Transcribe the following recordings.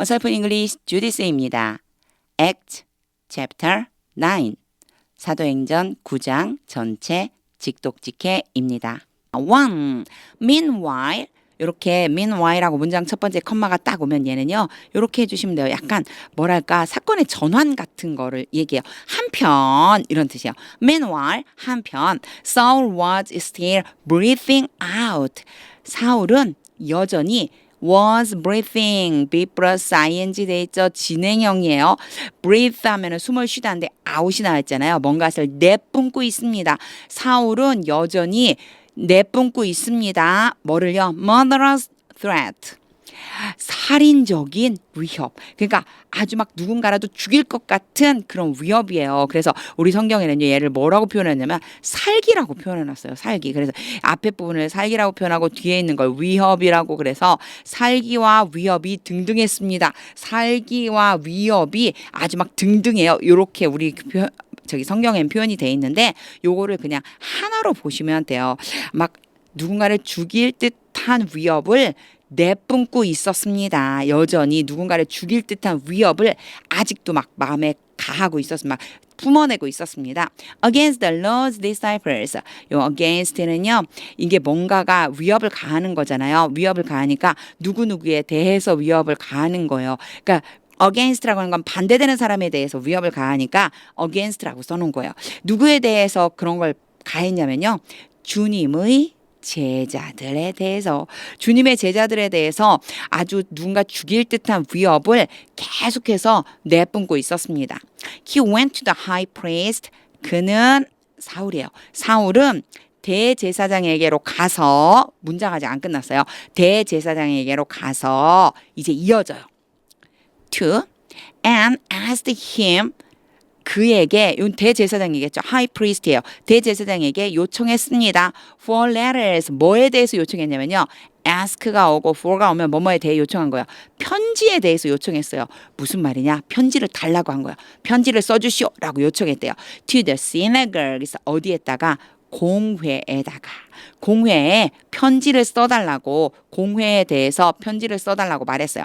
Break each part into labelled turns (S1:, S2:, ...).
S1: 어설픈 잉글리시 주디스입니다. Act Chapter 9 사도행전 9장 전체 직독직해입니다. 1. Meanwhile 이렇게 meanwhile하고 문장 첫 번째 컴마가 딱 오면 얘는요. 이렇게 해주시면 돼요. 약간 뭐랄까 사건의 전환 같은 거를 얘기해요. 한편 이런 뜻이에요. Meanwhile 한편 Saul was still breathing out. 사울은 여전히 was breathing, be plus ing 돼 있죠. 진행형이에요. breathe 하면은 숨을 쉬다는데 out이 나왔잖아요. 뭔가를 내뿜고 있습니다. 사울은 여전히 내뿜고 있습니다. 뭐를요? murderous threat. 살인적인 위협. 그러니까 아주 막 누군가라도 죽일 것 같은 그런 위협이에요. 그래서 우리 성경에는요, 얘를 뭐라고 표현했냐면 살기라고 표현해놨어요. 살기. 그래서 앞에 부분을 살기라고 표현하고 뒤에 있는 걸 위협이라고 그래서 살기와 위협이 등등했습니다. 살기와 위협이 아주 막 등등해요. 이렇게 우리 저기 성경엔 표현이 돼 있는데 요거를 그냥 하나로 보시면 돼요. 막 누군가를 죽일 듯한 위협을 내뿜고 있었습니다. 여전히 누군가를 죽일 듯한 위협을 아직도 막 마음에 가하고 막 품어내고 있었습니다. Against the Lord's disciples. 요 against는요. 이게 뭔가가 위협을 가하는 거잖아요. 위협을 가하니까 누구누구에 대해서 위협을 가하는 거예요. 그러니까 against라고 하는 건 반대되는 사람에 대해서 위협을 가하니까 against라고 써놓은 거예요. 누구에 대해서 그런 걸 가했냐면요. 주님의 제자들에 대해서 주님의 제자들에 대해서 아주 누군가 죽일 듯한 위협을 계속해서 내뿜고 있었습니다. He went to the high priest. 그는 사울이에요. 사울은 대제사장에게로 가서 문장 아직 안 끝났어요. 대제사장에게로 가서 이제 이어져요. To and asked him 그에게 이 대제사장이겠죠. 하이 프리스트예요. 대제사장에게 요청했습니다. For letters 뭐에 대해서 요청했냐면요. ask가 오고 for가 오면 뭐뭐에 대해 요청한 거야. 편지에 대해서 요청했어요. 무슨 말이냐? 편지를 달라고 한 거야. 편지를 써주시오라고 요청했대요. To the synagogue. 그래서 어디에다가 공회에다가 공회에 편지를 써달라고 공회에 대해서 편지를 써달라고 말했어요.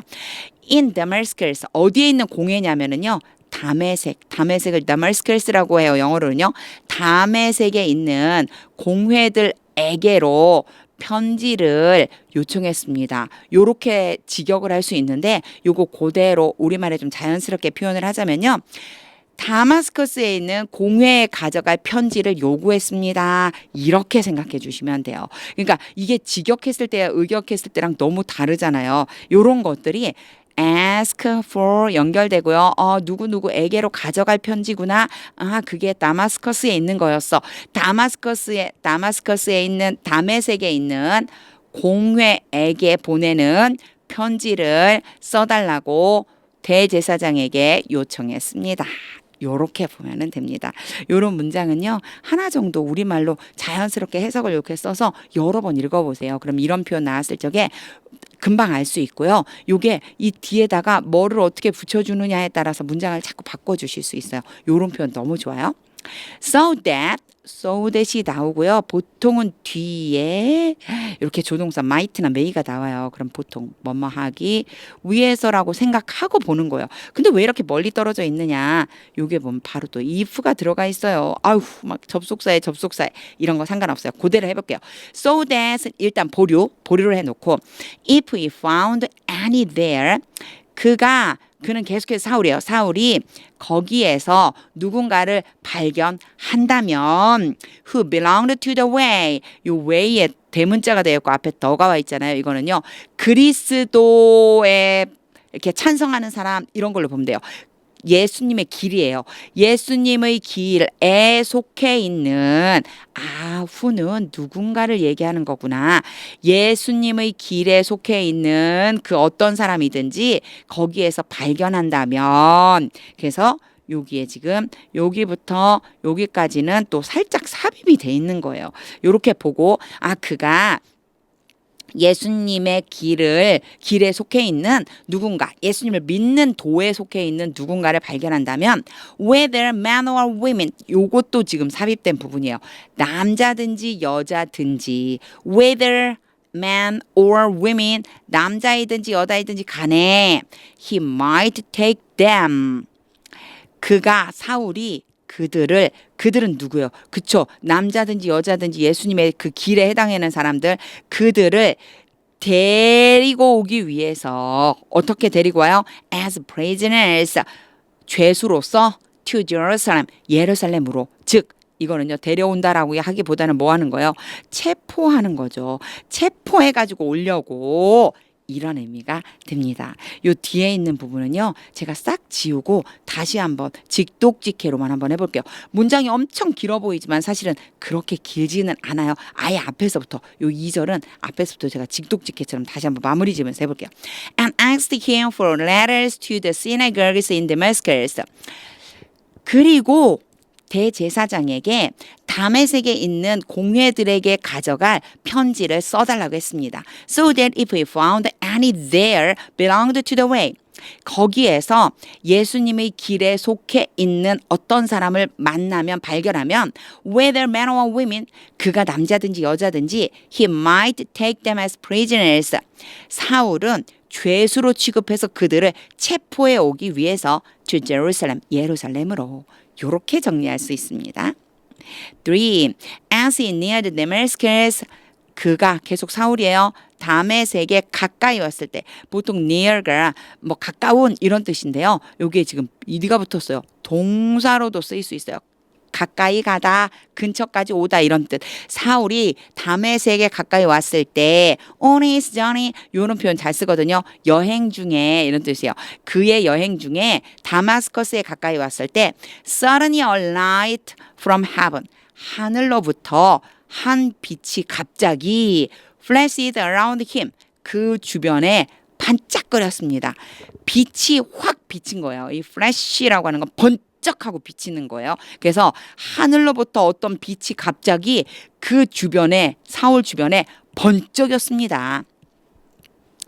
S1: In Damascus 어디에 있는 공회냐면은요. 다메섹을 다마스커스라고 해요. 영어로는요. 다메섹에 있는 공회들에게로 편지를 요청했습니다. 요렇게 직역을 할 수 있는데 요거 그대로 우리말에 좀 자연스럽게 표현을 하자면요. 다마스커스에 있는 공회에 가져갈 편지를 요구했습니다. 이렇게 생각해 주시면 돼요. 그러니까 이게 직역했을 때와 의역했을 때랑 너무 다르잖아요. 요런 것들이 ask for 연결되고요. 누구누구에게로 가져갈 편지구나. 그게 다마스커스에 있는 거였어. 다마스커스에 있는 다메섹에 있는 공회에게 보내는 편지를 써달라고 대제사장에게 요청했습니다. 요렇게 보면 됩니다. 요런 문장은요. 하나 정도 우리말로 자연스럽게 해석을 이렇게 써서 여러 번 읽어보세요. 그럼 이런 표현 나왔을 적에 금방 알 수 있고요. 요게 이 뒤에다가 뭐를 어떻게 붙여주느냐에 따라서 문장을 자꾸 바꿔주실 수 있어요. 요런 표현 너무 좋아요. So that이 나오고요. 보통은 뒤에 이렇게 조동사 might나 may가 나와요. 그럼 보통 뭐뭐하기 위해서라고 생각하고 보는 거예요. 근데 왜 이렇게 멀리 떨어져 있느냐? 요게 보면 바로 또 if가 들어가 있어요. 아유 막 접속사에 이런 거 상관없어요. 그대로 해볼게요. So that 일단 보류를 해놓고 if he found any there 그는 계속해서 사울이에요. 사울이 거기에서 누군가를 발견한다면 who belonged to the way 이 way에 대문자가 되어 있고 앞에 더가 와 있잖아요. 이거는요. 그리스도에 이렇게 찬성하는 사람 이런 걸로 보면 돼요. 예수님의 길이에요. 예수님의 길에 속해 있는 후는 누군가를 얘기하는 거구나. 예수님의 길에 속해 있는 그 어떤 사람이든지 거기에서 발견한다면 그래서 여기에 지금 여기부터 여기까지는 또 살짝 삽입이 돼 있는 거예요. 이렇게 보고 그가 예수님의 길에 속해 있는 누군가, 예수님을 믿는 도에 속해 있는 누군가를 발견한다면 whether man or women 요것도 지금 삽입된 부분이에요. 남자든지 여자든지 whether man or women, 남자이든지 여자이든지 간에 he might take them. 사울이 그들은 누구예요? 그쵸? 남자든지 여자든지 예수님의 그 길에 해당하는 사람들, 그들을 데리고 오기 위해서 어떻게 데리고 와요? As prisoners, 죄수로서 to Jerusalem, 예루살렘으로. 즉 이거는요, 데려온다라고 하기보다는 뭐 하는 거예요? 체포하는 거죠. 체포해가지고 오려고, 이런 의미가 됩니다. 요 뒤에 있는 부분은요, 제가 싹 지우고 다시 한번 직독직해로만 한번 해볼게요. 문장이 엄청 길어 보이지만 사실은 그렇게 길지는 않아요. 아예 앞에서부터, 요 2절은 앞에서부터 제가 직독직해처럼 다시 한번 마무리 지으면서 해볼게요. And asked him for letters to the synagogues in Damascus. 그리고 대제사장에게 다메섹에 있는 공회들에게 가져갈 편지를 써달라고 했습니다. So that if we found any there belonged to the way. 거기에서 예수님의 길에 속해 있는 어떤 사람을 만나면, 발견하면 whether men or women, 그가 남자든지 여자든지 he might take them as prisoners. 사울은 죄수로 취급해서 그들을 체포해 오기 위해서 to Jerusalem, 예루살렘으로. 이렇게 정리할 수 있습니다. 3. As he neared Damascus, 그가 계속 사울이에요. 다메섹에 가까이 왔을 때, 보통 near가 뭐 가까운 이런 뜻인데요. 여기에 지금 ed가 붙었어요. 동사로도 쓰일 수 있어요. 가까이 가다, 근처까지 오다 이런 뜻. 사울이 다메섹에 가까이 왔을 때 on his journey, 이런 표현 잘 쓰거든요. 여행 중에 이런 뜻이에요. 그의 여행 중에 다마스커스에 가까이 왔을 때 suddenly a light from heaven, 하늘로부터 한 빛이 갑자기 flashed around him, 그 주변에 반짝거렸습니다. 빛이 확 비친 거예요. 이 flash라고 하는 건 번쩍하고 비치는 거예요. 그래서 하늘로부터 어떤 빛이 갑자기 그 주변에, 사울 주변에 번쩍였습니다.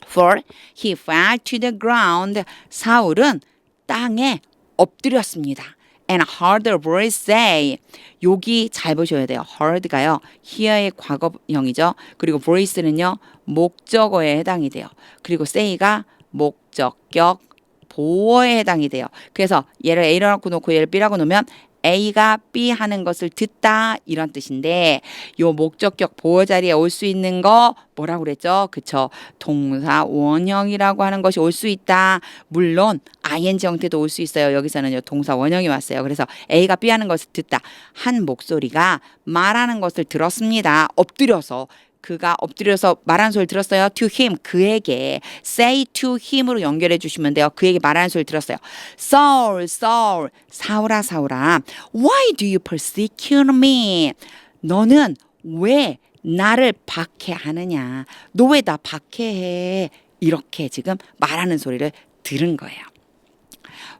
S1: For he fell to the ground. 사울은 땅에 엎드렸습니다. And heard a voice say. 여기 잘 보셔야 돼요. heard가요, hear의 과거형이죠. 그리고 voice는요, 목적어에 해당이 돼요. 그리고 say가 목적격 보어에 해당이 돼요. 그래서 얘를 A라고 놓고 얘를 B라고 놓으면 A가 B 하는 것을 듣다, 이런 뜻인데, 요 목적격 보어 자리에 올 수 있는 거 뭐라고 그랬죠? 그쵸? 동사 원형이라고 하는 것이 올 수 있다. 물론 ing 형태도 올 수 있어요. 여기서는 동사 원형이 왔어요. 그래서 A가 B 하는 것을 듣다. 한 목소리가 말하는 것을 들었습니다. 엎드려서. 그가 엎드려서 말하는 소리를 들었어요. To him, 그에게. say to him으로 연결해 주시면 돼요. 그에게 말하는 소리를 들었어요. Saul, Saul, 사울아, 사울아, why do you persecute me? 너는 왜 나를 박해하느냐? 너 왜 나 박해해? 이렇게 지금 말하는 소리를 들은 거예요.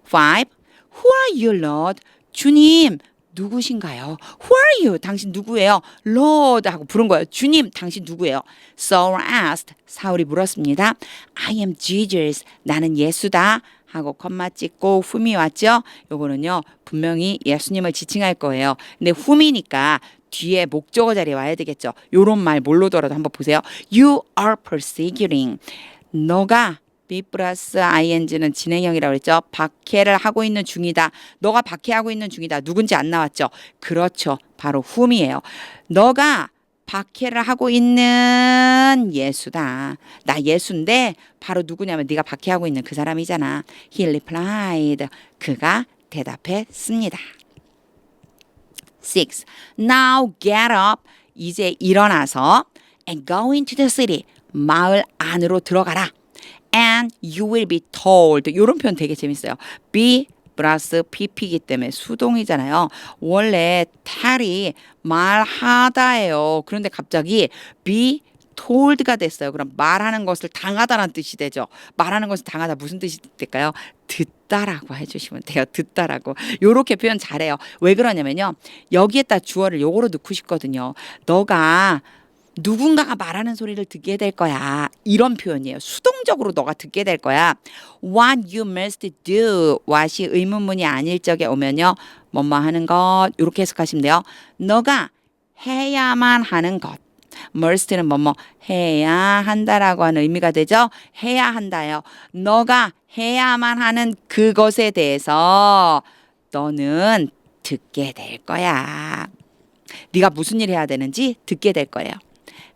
S1: 5. Who are you, Lord? 주님, 누구신가요? Who are you? 당신 누구예요? Lord 하고 부른 거예요. 주님, 당신 누구예요? Saul asked. 사울이 물었습니다. I am Jesus. 나는 예수다. 하고 콤마 찍고 whom이 왔죠? 요거는요, 분명히 예수님을 지칭할 거예요. 근데 whom이니까 뒤에 목적어 자리에 와야 되겠죠. 요런 말 모르더라도 한번 보세요. You are persecuting. 너가 B 플러스 ing는 진행형이라고 그랬죠. 박해를 하고 있는 중이다. 너가 박해하고 있는 중이다. 누군지 안 나왔죠. 그렇죠. 바로 whom이에요. 너가 박해를 하고 있는 예수다. 나 예수인데 바로 누구냐면 네가 박해하고 있는 그 사람이잖아. He replied. 그가 대답했습니다. 6. Now get up. 이제 일어나서 and go into the city. 마을 안으로 들어가라. And you will be told. 이런 표현 되게 재밌어요. be 플러스 pp이기 때문에 수동이잖아요. 원래 tell이 말하다예요. 그런데 갑자기 be told가 됐어요. 그럼 말하는 것을 당하다라는 뜻이 되죠. 말하는 것을 당하다 무슨 뜻이 될까요? 듣다라고 해주시면 돼요. 듣다라고. 요렇게 표현 잘해요. 왜 그러냐면요, 여기에다 주어를 요거로 넣고 싶거든요. 너가 누군가가 말하는 소리를 듣게 될 거야. 이런 표현이에요. 수동적으로 너가 듣게 될 거야. What you must do. what이 의문문이 아닐 적에 오면요, 뭐뭐 하는 것, 이렇게 해석하시면 돼요. 너가 해야만 하는 것. must는 뭐뭐 해야 한다라고 하는 의미가 되죠. 해야 한다요. 너가 해야만 하는 그것에 대해서 너는 듣게 될 거야. 네가 무슨 일 해야 되는지 듣게 될 거예요.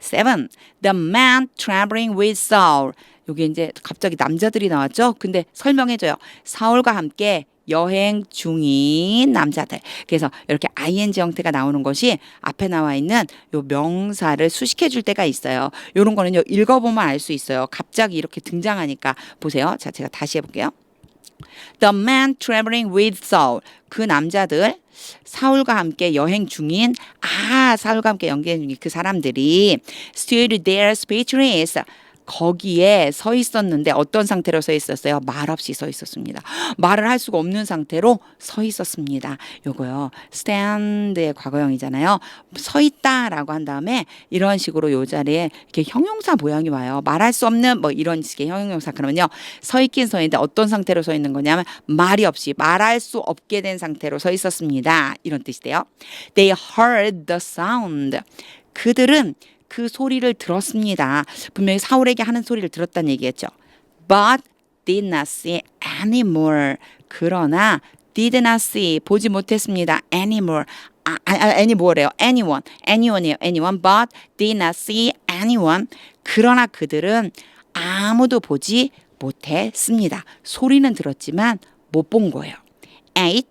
S1: 7. The man traveling with Saul. 여기 이제 갑자기 남자들이 나왔죠. 근데 설명해줘요. 사울과 함께 여행 중인 남자들. 그래서 이렇게 ing 형태가 나오는 것이 앞에 나와 있는 요 명사를 수식해 줄 때가 있어요. 요런 거는요, 읽어보면 알 수 있어요. 갑자기 이렇게 등장하니까 보세요. 자, 제가 다시 해볼게요. The man traveling with Saul. 그 남자들, 사울과 함께 여행 중인, 사울과 함께 여행 중인 그 사람들이 stood there speechless. 거기에 서 있었는데 어떤 상태로 서 있었어요? 말 없이 서 있었습니다. 말을 할 수가 없는 상태로 서 있었습니다. 요거요. stand의 과거형이잖아요. 서 있다라고 한 다음에 이런 식으로 요 자리에 이렇게 형용사 모양이 와요. 말할 수 없는 뭐 이런 식의 형용사. 그러면요. 서 있긴 서 있는데 어떤 상태로 서 있는 거냐면 말이 없이 말할 수 없게 된 상태로 서 있었습니다. 이런 뜻이 돼요. They heard the sound. 그들은 그 소리를 들었습니다. 분명히 사울에게 하는 소리를 들었다는 얘기였죠. But did not see anymore. 그러나 did not see 보지 못했습니다. anymore. anymore래요. anyone이에요. anyone. But did not see anyone. 그러나 그들은 아무도 보지 못했습니다. 소리는 들었지만 못 본 거예요. 8.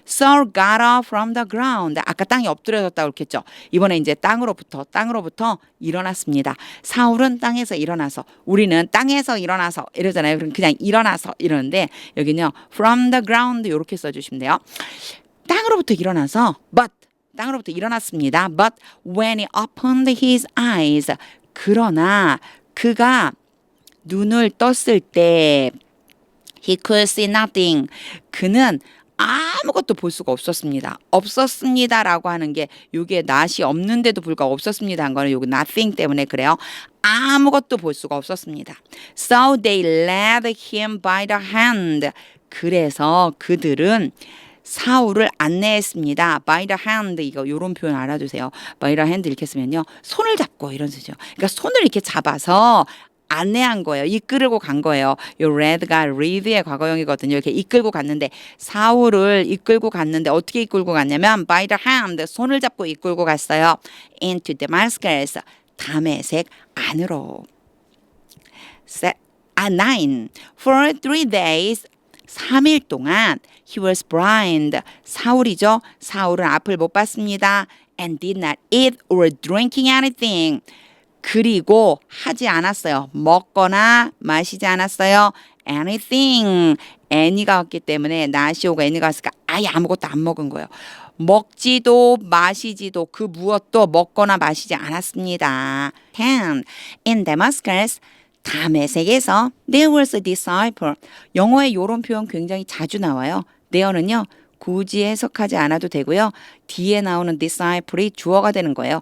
S1: Saul got up from the ground. 아까 땅에 엎드려졌다고 그랬죠. 이번에 이제 땅으로부터 일어났습니다. 사울은 땅에서 일어나서, 우리는 땅에서 일어나서 이러잖아요. 그럼 그냥 일어나서 이러는데 여기는요. from the ground 이렇게 써주시면 돼요. 땅으로부터 일어나서 땅으로부터 일어났습니다. But when he opened his eyes. 그러나 그가 눈을 떴을 때 he could see nothing. 그는 아무것도 볼 수가 없었습니다라고 하는 게 이게 not이 없는데도 불구하고 없었습니다 한 거는 여기 nothing 때문에 그래요. 아무것도 볼 수가 없었습니다. So they led him by the hand. 그래서 그들은 사울을 안내했습니다. by the hand. 이거 요런 표현 알아두세요. by the hand 이렇게 쓰면요. 손을 잡고 이런 뜻이죠. 그러니까 손을 이렇게 잡아서 안내한 거예요. 이끌고 간 거예요. 요 red가 lead의 과거형이거든요. 이렇게 이끌고 갔는데 사울을 이끌고 갔는데 어떻게 이끌고 갔냐면 by the hand 손을 잡고 이끌고 갔어요. into Damascus 다메섹 안으로. 9. For 3 days 3일 동안 he was blind. 사울이죠. 사울은 앞을 못 봤습니다. and did not eat or drinking anything. 그리고 하지 않았어요. 먹거나 마시지 않았어요. anything. any가 왔기 때문에 not이 오고 any가 왔으니까 아예 아무것도 안 먹은 거예요. 먹지도 마시지도 그 무엇도 먹거나 마시지 않았습니다. 10. In Damascus 다메섹에서 there was a disciple. 영어에 이런 표현 굉장히 자주 나와요. there는요. 굳이 해석하지 않아도 되고요. 뒤에 나오는 disciple이 주어가 되는 거예요.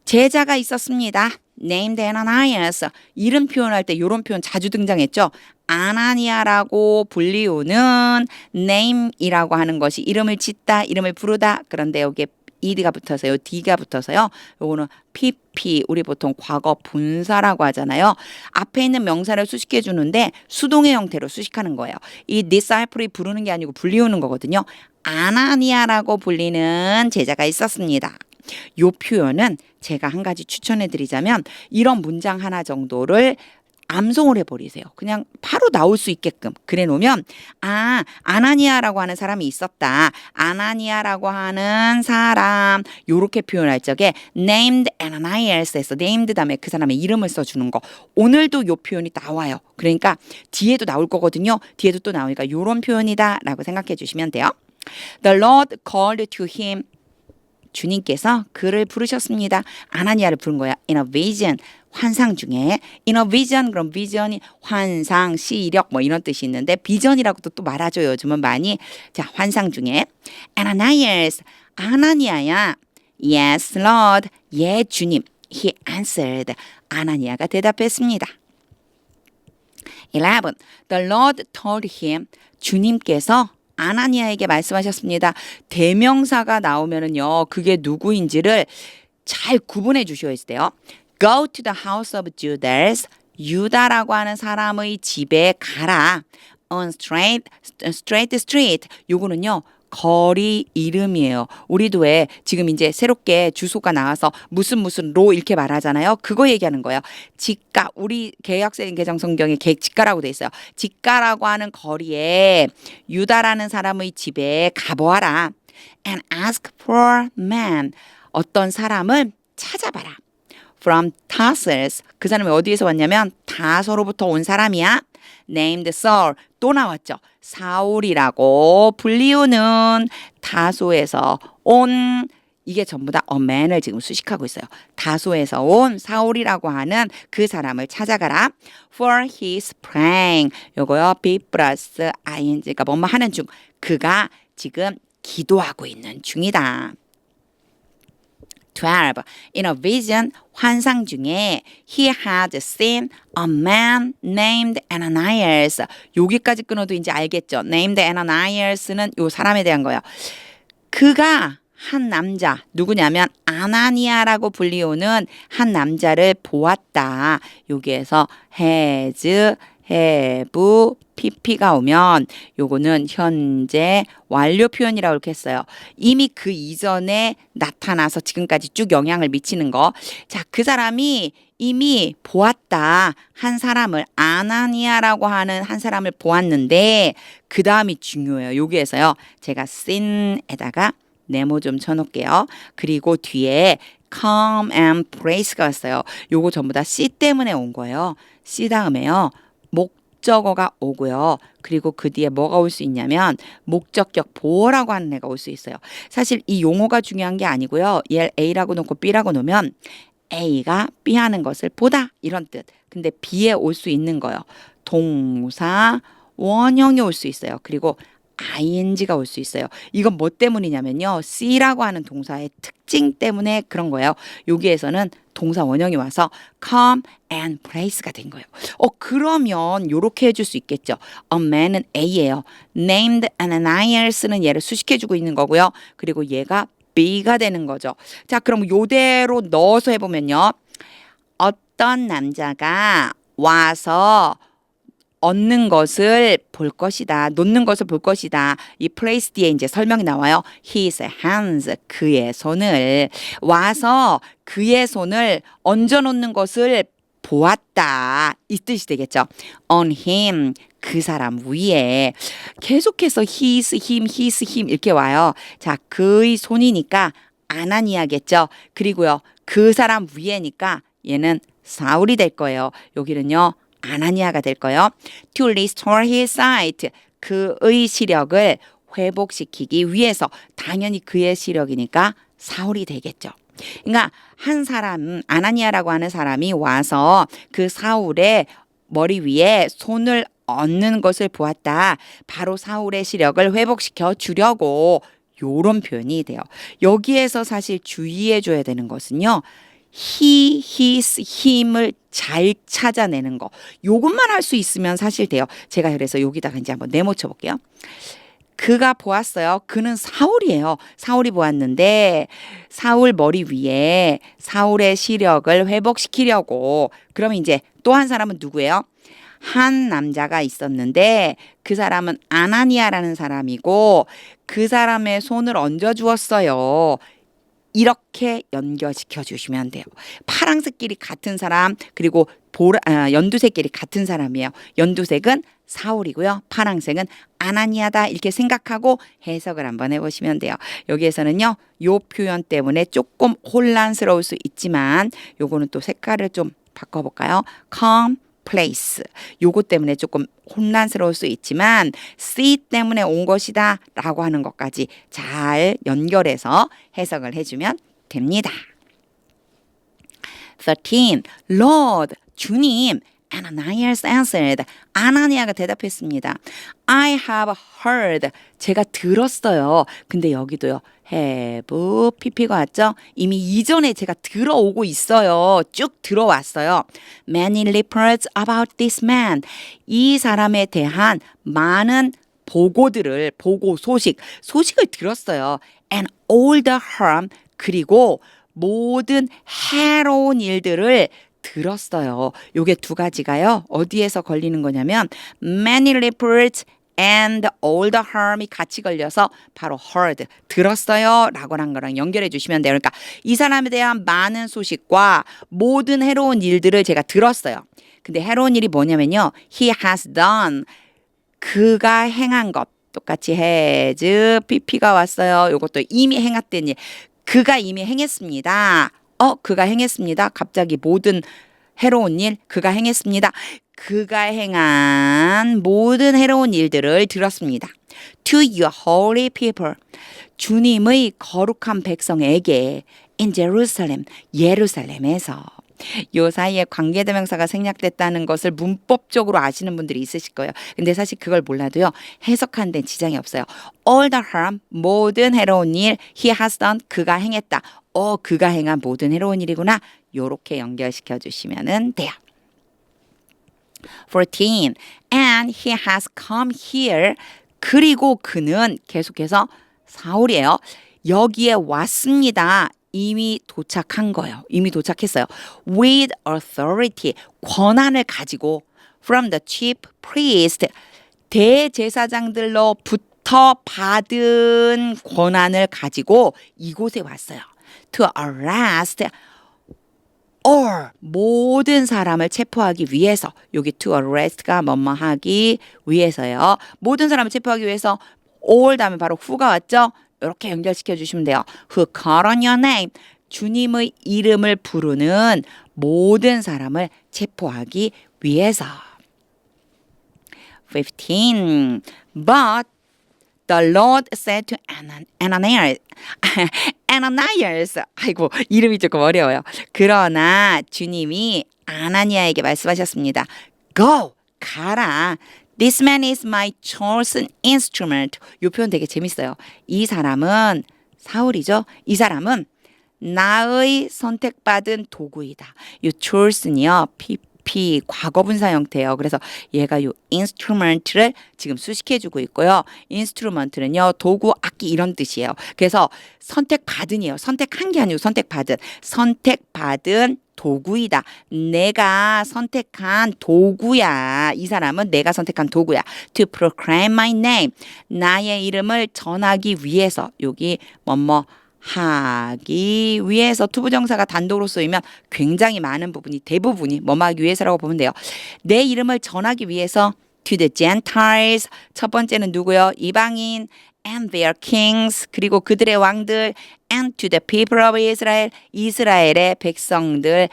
S1: 제자가 있었습니다. named Ananias. 이름 표현할 때 이런 표현 자주 등장했죠. 아나니아라고 불리우는 name이라고 하는 것이 이름을 짓다, 이름을 부르다. 그런데 여기에 ed가 붙어서요. d가 붙어서요. 요거는 pp, 우리 보통 과거 분사라고 하잖아요. 앞에 있는 명사를 수식해 주는데 수동의 형태로 수식하는 거예요. 이 disciple이 부르는 게 아니고 불리우는 거거든요. 아나니아라고 불리는 제자가 있었습니다. 요 표현은 제가 한 가지 추천해 드리자면 이런 문장 하나 정도를 암송을 해버리세요. 그냥 바로 나올 수 있게끔 그래 놓으면 아나니아라고 하는 사람이 있었다. 아나니아라고 하는 사람 요렇게 표현할 적에 named Ananias에서 named 다음에 그 사람의 이름을 써주는 거. 오늘도 요 표현이 나와요. 그러니까 뒤에도 나올 거거든요. 뒤에도 또 나오니까 요런 표현이다 라고 생각해 주시면 돼요. The Lord called to him. 주님께서 그를 부르셨습니다. 아나니아를 부른 거야. In a vision. 환상 중에. In a vision. 그럼 비전이 환상, 시력 뭐 이런 뜻이 있는데 비전이라고도 또 말하죠. 요즘은 많이. 자, 환상 중에. Ananias. 아나니아야. Yes, Lord. 예, 주님. He answered. 아나니아가 대답했습니다. 11. The Lord told him. 주님께서 아나니아에게 말씀하셨습니다. 대명사가 나오면은요, 그게 누구인지를 잘 구분해 주셔야 돼요. Go to the house of Judas. 유다라고 하는 사람의 집에 가라. On straight street. 요거는요. 거리 이름이에요. 우리도 왜 지금 이제 새롭게 주소가 나와서 무슨 로 이렇게 말하잖아요. 그거 얘기하는 거예요. 직가, 우리 개역생 개정 성경에 직가라고 돼 있어요. 직가라고 하는 거리에 유다라는 사람의 집에 가보아라. And ask for man. 어떤 사람을 찾아봐라. From Tarsus. 그 사람이 어디에서 왔냐면 다소로부터 온 사람이야. Named Saul. 또 나왔죠. 사울이라고 불리우는 다소에서 온, 이게 전부 다 a man을 지금 수식하고 있어요. 다소에서 온 사울이라고 하는 그 사람을 찾아가라. For he sprang. 요거요. be 플러스 ing가 뭐뭐 하는 중. 그가 지금 기도하고 있는 중이다. 12. In a vision, 환상 중에 he had seen a man named Ananias. 여기까지 끊어도 이제 알겠죠. Named Ananias는 요 사람에 대한 거예요. 그가 한 남자, 누구냐면 아나니아라고 불리우는 한 남자를 보았다. 여기에서 has, have, pp가 오면 요거는 현재 완료 표현이라고 이렇게 했어요. 이미 그 이전에 나타나서 지금까지 쭉 영향을 미치는 거. 자, 그 사람이 이미 보았다. 한 사람을, 아나니아라고 하는 한 사람을 보았는데 그 다음이 중요해요. 여기에서요. 제가 sin에다가 네모 좀 쳐놓을게요. 그리고 뒤에 come and prais가 왔어요. 요거 전부 다 C 때문에 온 거예요. C 다음에요. 목적어가 오고요. 그리고 그 뒤에 뭐가 올 수 있냐면 목적격 보어라고 하는 애가 올 수 있어요. 사실 이 용어가 중요한 게 아니고요. 얘를 A라고 놓고 B라고 놓으면 A가 B 하는 것을 보다 이런 뜻. 근데 B에 올 수 있는 거예요. 동사, 원형이 올 수 있어요. 그리고 ing가 올 수 있어요. 이건 뭐 때문이냐면요. C라고 하는 동사의 특징 때문에 그런 거예요. 여기에서는 동사 원형이 와서 come and place가 된 거예요. 그러면 요렇게 해줄 수 있겠죠. A man은 A예요. Named Ananias는 얘를 수식해주고 있는 거고요. 그리고 얘가 B가 되는 거죠. 자, 그럼 요대로 넣어서 해보면요. 어떤 남자가 와서 얻는 것을 볼 것이다. 놓는 것을 볼 것이다. 이 place 뒤에 이제 설명이 나와요. His hands, 그의 손을 와서 그의 손을 얹어 놓는 것을 보았다. 이 뜻이 되겠죠. On him, 그 사람 위에 계속해서 his, him 이렇게 와요. 자, 그의 손이니까 아나니아겠죠. 그리고요, 그 사람 위에니까 얘는 사울이 될 거예요. 여기는요. 아나니아가 될 거예요. To restore his sight. 그의 시력을 회복시키기 위해서 당연히 그의 시력이니까 사울이 되겠죠. 그러니까 한 사람, 아나니아라고 하는 사람이 와서 그 사울의 머리 위에 손을 얹는 것을 보았다. 바로 사울의 시력을 회복시켜 주려고 요런 표현이 돼요. 여기에서 사실 주의해 줘야 되는 것은요. he, his, him을 잘 찾아내는 거. 요것만 할 수 있으면 사실 돼요. 제가 그래서 여기다가 이제 한번 네모 쳐볼게요. 그가 보았어요. 그는 사울이에요. 사울이 보았는데 사울 머리 위에 사울의 시력을 회복시키려고. 그러면 이제 또 한 사람은 누구예요? 한 남자가 있었는데 그 사람은 아나니아라는 사람이고 그 사람의 손을 얹어 주었어요. 이렇게 연결시켜 주시면 돼요. 파란색끼리 같은 사람 그리고 연두색끼리 같은 사람이에요. 연두색은 사울이고요. 파란색은 아나니아다 이렇게 생각하고 해석을 한번 해보시면 돼요. 여기에서는요. 요 표현 때문에 조금 혼란스러울 수 있지만 요거는 또 색깔을 좀 바꿔볼까요? come, place. 요거 때문에 조금 혼란스러울 수 있지만 see 때문에 온 것이다 라고 하는 것까지 잘 연결해서 해석을 해주면 됩니다. 13. Lord, 주님. Ananias answered. 아나니아가 대답했습니다. I have heard. 제가 들었어요. 근데 여기도요. have, pp가 왔죠? 이미 이전에 제가 들어오고 있어요. 쭉 들어왔어요. Many reports about this man. 이 사람에 대한 많은 소식을 들었어요. And all the harm. 그리고 모든 해로운 일들을 들었어요. 요게 두 가지가요. 어디에서 걸리는 거냐면 many reports and all the harm이 같이 걸려서 바로 heard, 들었어요 라고 한 거랑 연결해 주시면 돼요. 그러니까 이 사람에 대한 많은 소식과 모든 해로운 일들을 제가 들었어요. 근데 해로운 일이 뭐냐면요. He has done, 그가 행한 것. 똑같이 has, pp가 왔어요. 요것도 이미 행했던 일. 그가 이미 행했습니다. 그가 행했습니다. 갑자기 모든 해로운 일, 그가 행했습니다. 그가 행한 모든 해로운 일들을 들었습니다. To your holy people, 주님의 거룩한 백성에게 in Jerusalem, 예루살렘에서. 요 사이에 관계대명사가 생략됐다는 것을 문법적으로 아시는 분들이 있으실 거예요. 근데 사실 그걸 몰라도요. 해석하는 데는 지장이 없어요. All the harm, 모든 해로운 일, he has done, 그가 행했다. 그가 행한 모든 해로운 일이구나. 요렇게 연결시켜 주시면 돼요. 14. And he has come here. 그리고 그는 계속해서 사울이에요. 여기에 왔습니다. 이미 도착한 거예요. 이미 도착했어요. With authority, 권한을 가지고 from the chief priest, 대제사장들로부터 받은 권한을 가지고 이곳에 왔어요. To arrest all, 모든 사람을 체포하기 위해서. 여기 to arrest가 뭐뭐하기 위해서요. 모든 사람을 체포하기 위해서 all 다음에 바로 who가 왔죠. 이렇게 연결시켜 주시면 돼요. Who call on your name, 주님의 이름을 부르는 모든 사람을 체포하기 위해서. 15. But the Lord said to Ananias, 아이고 이름이 조금 어려워요. 그러나 주님이 아나니아에게 말씀하셨습니다. Go, 가라. This man is my chosen instrument. 이 표현 되게 재밌어요. 이 사람은 사울이죠. 이 사람은 나의 선택받은 도구이다. 이 chosen이요. PP 과거분사 형태예요. 그래서 얘가 이 instrument를 지금 수식해주고 있고요. instrument는요. 도구, 악기 이런 뜻이에요. 그래서 선택받은이에요. 선택한 게 아니고 선택받은. 선택받은 도구이다. 내가 선택한 도구야. 이 사람은 내가 선택한 도구야. To proclaim my name. 나의 이름을 전하기 위해서. 여기 뭐뭐 하기 위해서 투부정사가 단독으로 쓰이면 굉장히 많은 부분이 대부분이 뭐뭐 하기 위해서라고 보면 돼요. 내 이름을 전하기 위해서 to the Gentiles. 첫 번째는 누구요? 이방인. And their kings, 그리고 그들의 왕들, and to the people of Israel, 이스라엘의 백성들에게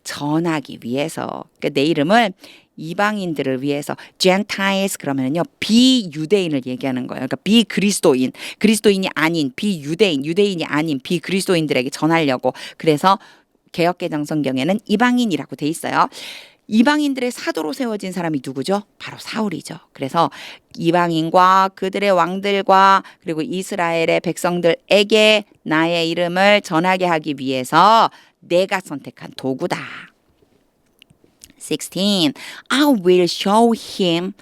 S1: 전하기 위해서. 그러니까 내 이름을 이방인들을 위해서, Gentiles 그러면요 비유대인을 얘기하는 거예요. 그러니까 비그리스도인, 그리스도인이 아닌 비유대인, 유대인이 아닌 비그리스도인들에게 전하려고. 그래서 개역개정 성경에는 이방인이라고 돼 있어요. 이방인들의 사도로 세워진 사람이 누구죠? 바로 사울이죠. 그래서 이방인과 그들의 왕들과 그리고 이스라엘의 백성들에게 나의 이름을 전하게 하기 위해서 내가 선택한 도구다. 16. I will show him.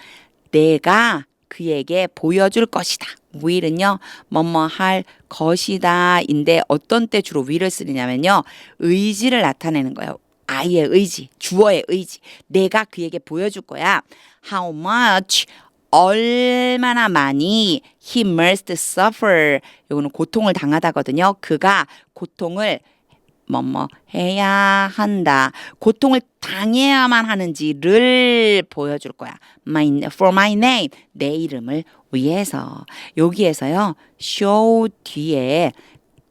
S1: 내가 그에게 보여줄 것이다. will은요, 뭐뭐 할 것이다 인데 어떤 때 주로 will을 쓰느냐면요, 의지를 나타내는 거예요. I의 의지, 주어의 의지. 내가 그에게 보여줄 거야. How much, 얼마나 많이 he must suffer. 이거는 고통을 당하다거든요. 그가 고통을 뭐뭐 해야 한다. 고통을 당해야만 하는지를 보여줄 거야. For my name, 내 이름을 위해서. 여기에서요, show 뒤에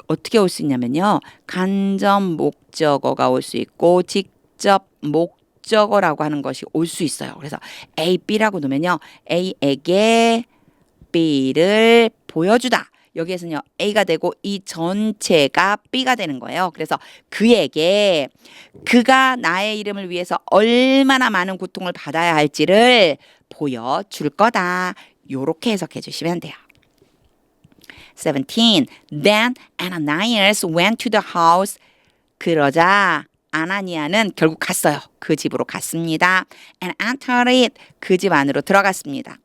S1: 어떻게 올 수 있냐면요. 간접 목적어가 올 수 있고 직접 목적어라고 하는 것이 올 수 있어요. 그래서 A, B라고 놓으면요. A에게 B를 보여주다. 여기에서는요. A가 되고 이 전체가 B가 되는 거예요. 그래서 그에게 그가 나의 이름을 위해서 얼마나 많은 고통을 받아야 할지를 보여줄 거다. 요렇게 해석해 주시면 돼요. 17. Then Ananias went to the house. 그러자 아나니아는 결국 갔어요. 그 집으로 갔습니다. And entered it. 그 집 안으로 들어갔습니다.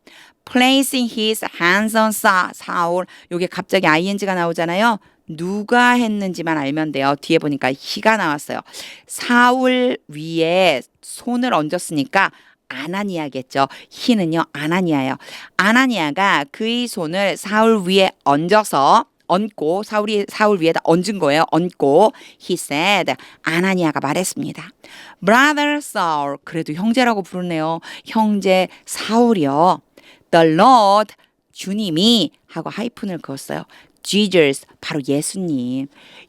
S1: Placing his hands on Saul. 요게 갑자기 ing가 나오잖아요. 누가 했는지만 알면 돼요. 뒤에 보니까 he가 나왔어요. 사울 위에 손을 얹었으니까 아나니아겠죠. he는요 아나니아예요. 아나니아가 그의 손을 사울 위에 얹고 사울 위에다 얹은 거예요. 얹고 he said 아나니아가 말했습니다. Brother Saul 그래도 형제라고 부르네요. 형제 사울이요. The Lord 주님이 하고 하이픈을 그었어요. Jesus 바로 예수님.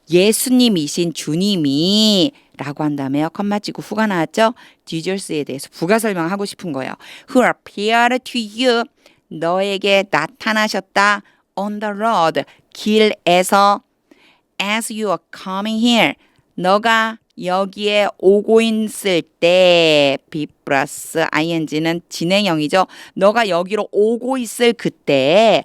S1: 예수님이신 주님이 라고 한 다음에요. 컴마 찍고 후가 나왔죠. Jesus에 대해서 부가 설명하고 싶은 거예요. Who appeared to you 너에게 나타나셨다. On the road 길에서 as you are coming here 너가 여기에 오고 있을 때 be 플러스 ing는 진행형이죠. 너가 여기로 오고 있을 그때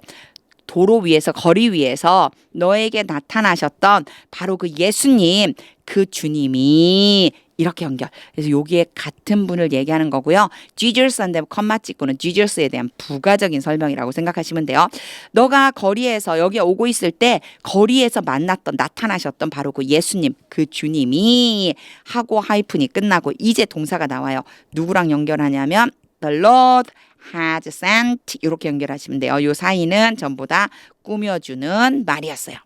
S1: 도로 위에서 거리 위에서 너에게 나타나셨던 바로 그 예수님 그 주님이 이렇게 연결. 그래서 여기에 같은 분을 얘기하는 거고요. Jesus한테 컴마 찍고는 Jesus에 대한 부가적인 설명이라고 생각하시면 돼요. 너가 거리에서 여기 오고 있을 때 거리에서 나타나셨던 바로 그 예수님, 그 주님이 하고 하이픈이 끝나고 이제 동사가 나와요. 누구랑 연결하냐면 The Lord has sent 이렇게 연결하시면 돼요. 이 사이는 전부 다 꾸며주는 말이었어요.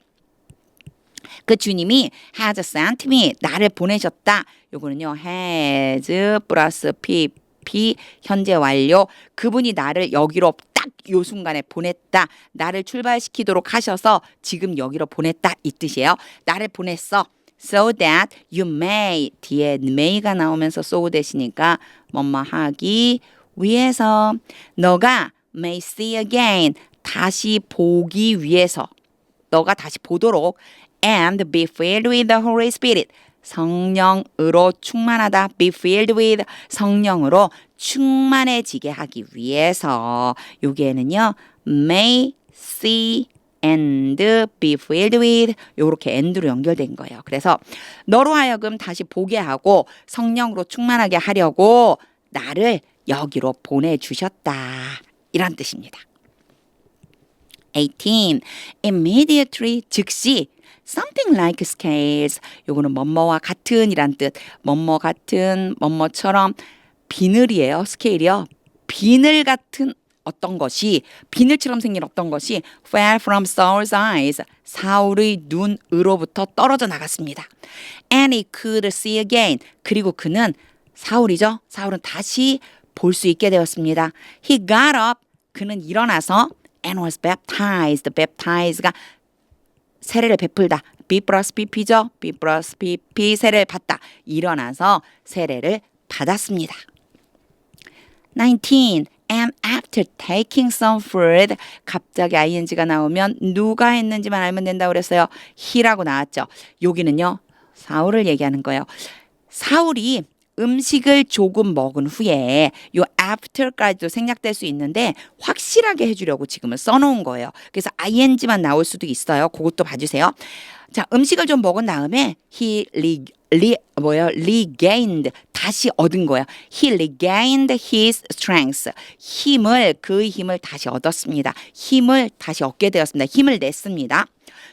S1: 그 주님이 has sent me 나를 보내셨다. 요거는요 has 플러스 pp 현재 완료. 그분이 나를 여기로 딱 요 순간에 보냈다. 나를 출발시키도록 하셔서 지금 여기로 보냈다 이 뜻이에요. 나를 보냈어. So that you may 뒤에 may가 나오면서 so that이니까 뭐뭐 하기 위해서 너가 may see again 다시 보기 위해서 너가 다시 보도록 and be filled with the Holy Spirit 성령으로 충만하다 be filled with 성령으로 충만해지게 하기 위해서 여기에는요 may see and be filled with 요렇게 and로 연결된 거예요. 그래서 너로 하여금 다시 보게 하고 성령으로 충만하게 하려고 나를 여기로 보내주셨다 이란 뜻입니다. 18. Immediately 즉시 something like scales 요거는 뭐뭐와 같은 이란 뜻 뭐뭐 같은 뭐뭐처럼 비늘이에요. 스케일이요. 비늘 같은 어떤 것이 비늘처럼 생긴 어떤 것이 fell from Saul's eyes 사울의 눈으로부터 떨어져 나갔습니다. And he could see again 그리고 그는 사울이죠. 사울은 다시 볼 수 있게 되었습니다. He got up 그는 일어나서 and was baptized baptize가 세례를 베풀다. B 플러스 PP죠. B 플러스 PP 세례를 받다. 일어나서 세례를 받았습니다. 19. And after taking some food 갑자기 ing가 나오면 누가 했는지만 알면 된다고 그랬어요. he라고 나왔죠. 여기는요. 사울을 얘기하는 거예요. 사울이 음식을 조금 먹은 후에 요 after까지도 생략될 수 있는데 확실하게 해주려고 지금은 써놓은 거예요. 그래서 ing만 나올 수도 있어요. 그것도 봐주세요. 자, 음식을 좀 먹은 다음에 he regained 다시 얻은 거예요. He regained his strength. 그의 힘을 다시 얻었습니다. 힘을 다시 얻게 되었습니다. 힘을 냈습니다.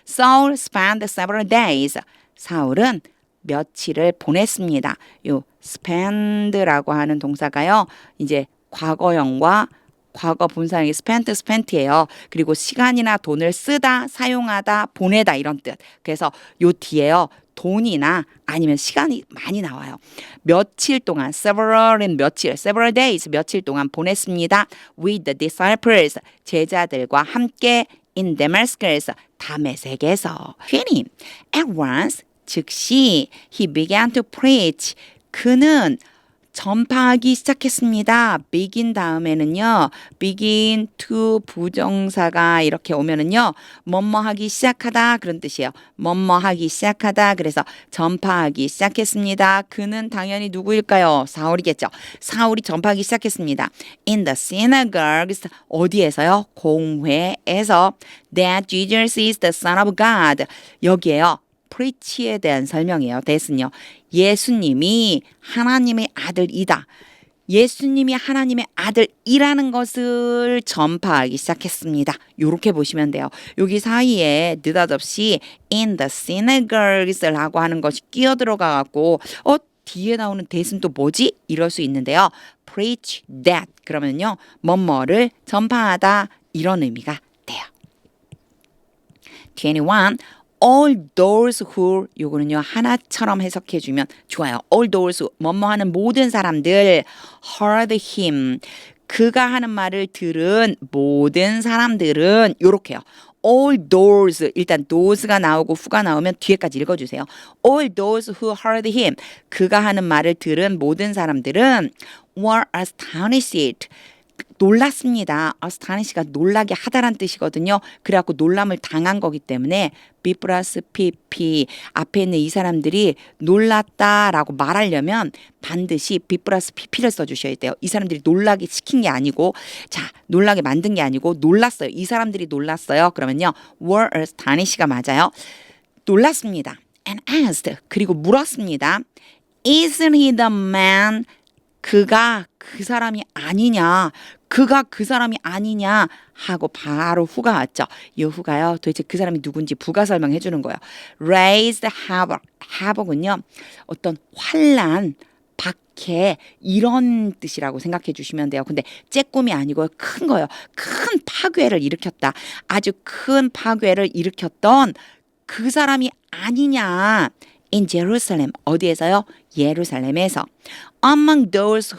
S1: Saul spent several days. 사울은 며칠을 보냈습니다. 요 spend라고 하는 동사가요. 이제 과거형과 과거 분사형이 spent예요. 그리고 시간이나 돈을 쓰다, 사용하다, 보내다 이런 뜻. 그래서 요 뒤에요. 돈이나 아니면 시간이 많이 나와요. 며칠 동안 several은 며칠, several days 며칠 동안 보냈습니다. with the disciples 제자들과 함께 in Damascus 다메섹에서. 20. At once 즉시 he began to preach. 그는 전파하기 시작했습니다. begin 다음에는요. begin to 부정사가 이렇게 오면은요. 뭐뭐 하기 시작하다 그런 뜻이에요. 뭐뭐 하기 시작하다. 그래서 전파하기 시작했습니다. 그는 당연히 누구일까요? 사울이겠죠. 사울이 전파하기 시작했습니다. in the synagogues 어디에서요? 공회에서 that Jesus is the Son of God. 여기에요. preach에 대한 설명이에요. 대신요. 예수님이 하나님의 아들이다. 예수님이 하나님의 아들이라는 것을 전파하기 시작했습니다. 이렇게 보시면 돼요. 여기 사이에 느닷없이 in the synagogues라고 하는 것이 끼어 들어가 갖고 뒤에 나오는 that은 또 뭐지? 이럴 수 있는데요. preach that 그러면요. 뭐뭐를 전파하다 이런 의미가 돼요. 21 all those who 요거는요 하나처럼 해석해주면 좋아요. all those 뭐뭐 하는 모든 사람들 heard him 그가 하는 말을 들은 모든 사람들은 요렇게요. all those 일단 those가 나오고 who가 나오면 뒤에까지 읽어주세요. all those who heard him 그가 하는 말을 들은 모든 사람들은 were astonished 놀랐습니다. astonish가 놀라게 하다란 뜻이거든요. 그래갖고 놀람을 당한 거기 때문에 B 플러스 PP 앞에 있는 이 사람들이 놀랐다라고 말하려면 반드시 B 플러스 PP를 써주셔야 돼요. 이 사람들이 놀라게 시킨 게 아니고 자 놀라게 만든 게 아니고 놀랐어요. 이 사람들이 놀랐어요. 그러면요 were astonish가 맞아요. 놀랐습니다. and asked 그리고 물었습니다. Isn't he the man 그가 그 사람이 아니냐 그가 그 사람이 아니냐 하고 바로 후가 왔죠. 이 후가요 도대체 그 사람이 누군지 부가 설명해 주는 거예요. raised havoc havoc은요 어떤 환란 박해 이런 뜻이라고 생각해 주시면 돼요. 근데 쬐꿈이 아니고요 큰 거예요. 큰 파괴를 일으켰다. 아주 큰 파괴를 일으켰던 그 사람이 아니냐 in Jerusalem 어디에서요? 예루살렘에서 among those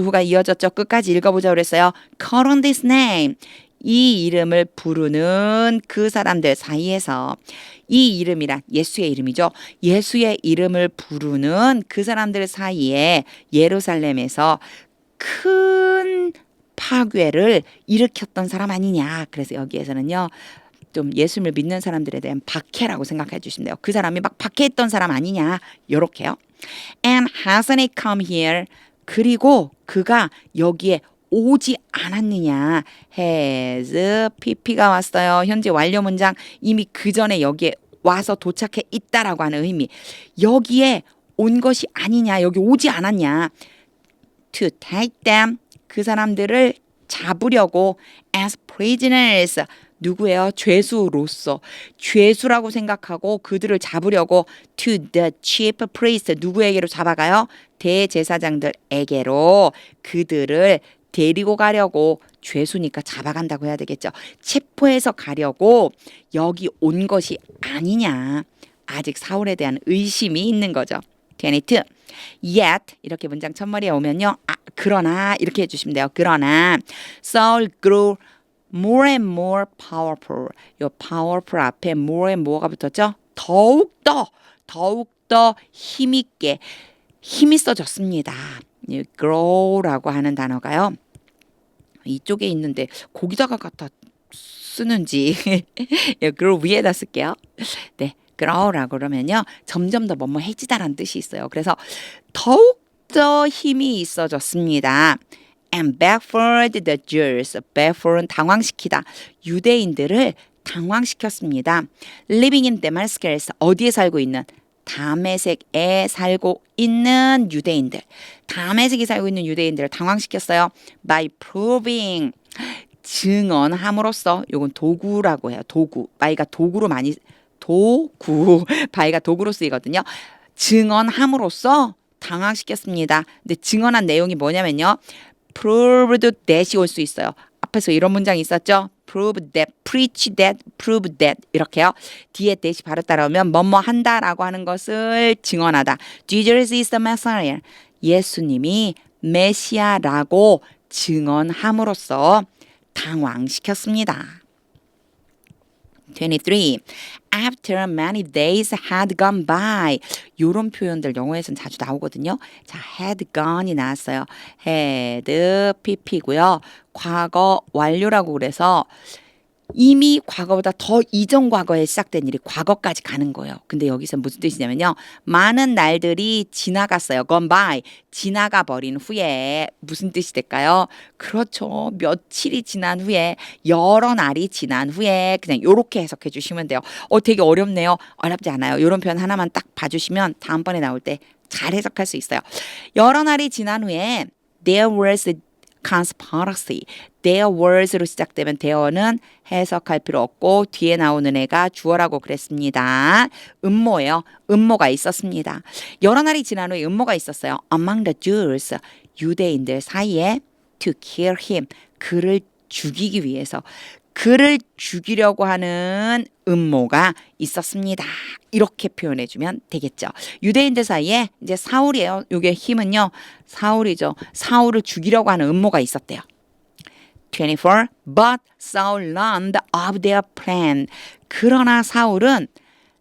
S1: who가 이어졌죠. 끝까지 읽어보자 그랬어요. call on this name 이 이름을 부르는 그 사람들 사이에서 이 이름이란 예수의 이름이죠. 예수의 이름을 부르는 그 사람들 사이에 예루살렘에서 큰 파괴를 일으켰던 사람 아니냐. 그래서 여기에서는요. 좀 예수를 믿는 사람들에 대한 박해라고 생각해 주시면 돼요. 그 사람이 막 박해했던 사람 아니냐. 요렇게요. And hasn't he come here? 그리고 그가 여기에 오지 않았느냐. has pp가 왔어요. 현재 완료 문장 이미 그 전에 여기에 와서 도착해 있다라고 하는 의미. 여기에 온 것이 아니냐. 여기 오지 않았냐. to take them 그 사람들을 잡으려고 as prisoners 누구예요? 죄수로서 죄수라고 생각하고 그들을 잡으려고 to the chief priest 누구에게로 잡아가요? 대제사장들에게로 그들을 데리고 가려고 죄수니까 잡아간다고 해야 되겠죠. 체포해서 가려고 여기 온 것이 아니냐. 아직 사울에 대한 의심이 있는 거죠. 22. Yet 이렇게 문장 첫머리에 오면요. 그러나 이렇게 해주시면 돼요. 그러나 Saul grew more and more powerful. 요 powerful 앞에 more and more가 붙었죠. 더욱더 힘있게 힘있어졌습니다. grow라고 하는 단어가요. 이쪽에 있는데 거기다가 갖다 쓰는지 grow 위에다 쓸게요. 네, grow라고 그러면요. 점점 더 뭐뭐해지다라는 뜻이 있어요. 그래서 더욱더 힘이 있어졌습니다. And baffled the Jews. baffled은 당황시키다. 유대인들을 당황시켰습니다. Living in Damascus. 어디에 살고 있는? 다메섹에 살고 있는 유대인들. 다메섹에 살고 있는 유대인들을 당황시켰어요. By proving. 증언함으로써. 요건 도구라고 해요. 도구. by가 도구로 많이 by가 도구로 쓰이거든요. 증언함으로써 당황시켰습니다. 근데 증언한 내용이 뭐냐면요. proved that이 올 수 있어요. 앞에서 이런 문장이 있었죠. prove that, preach that, prove that 이렇게요. 뒤에 that이 바로 따라오면 뭐뭐 한다라고 하는 것을 증언하다. Jesus is the Messiah. 예수님이 메시아라고 증언함으로써 당황시켰습니다. 23. After many days had gone by. 이런 표현들 영어에서는 자주 나오거든요. 자, had gone이 나왔어요. had pp고요. 과거 완료라고 그래서 이미 과거보다 더 이전 과거에 시작된 일이 과거까지 가는 거예요. 근데 여기서 무슨 뜻이냐면요. 많은 날들이 지나갔어요. gone by. 지나가 버린 후에 무슨 뜻이 될까요? 그렇죠. 며칠이 지난 후에 여러 날이 지난 후에 그냥 이렇게 해석해 주시면 돼요. 되게 어렵네요. 어렵지 않아요. 이런 표현 하나만 딱 봐주시면 다음번에 나올 때 잘 해석할 수 있어요. 여러 날이 지난 후에 there was a conspiracy. there was로 시작되면 there는 해석할 필요 없고 뒤에 나오는 애가 주어라고 그랬습니다. 음모예요. 음모가 있었습니다. 여러 날이 지난 후에 음모가 있었어요. among the Jews. 유대인들 사이에 to kill him. 그를 죽이기 위해서. 그를 죽이려고 하는 음모가 있었습니다. 이렇게 표현해주면 되겠죠. 유대인들 사이에 이제 사울이에요. 이게 힘은요. 사울이죠. 사울을 죽이려고 하는 음모가 있었대요. 24. But Saul learned of their plan. 그러나 사울은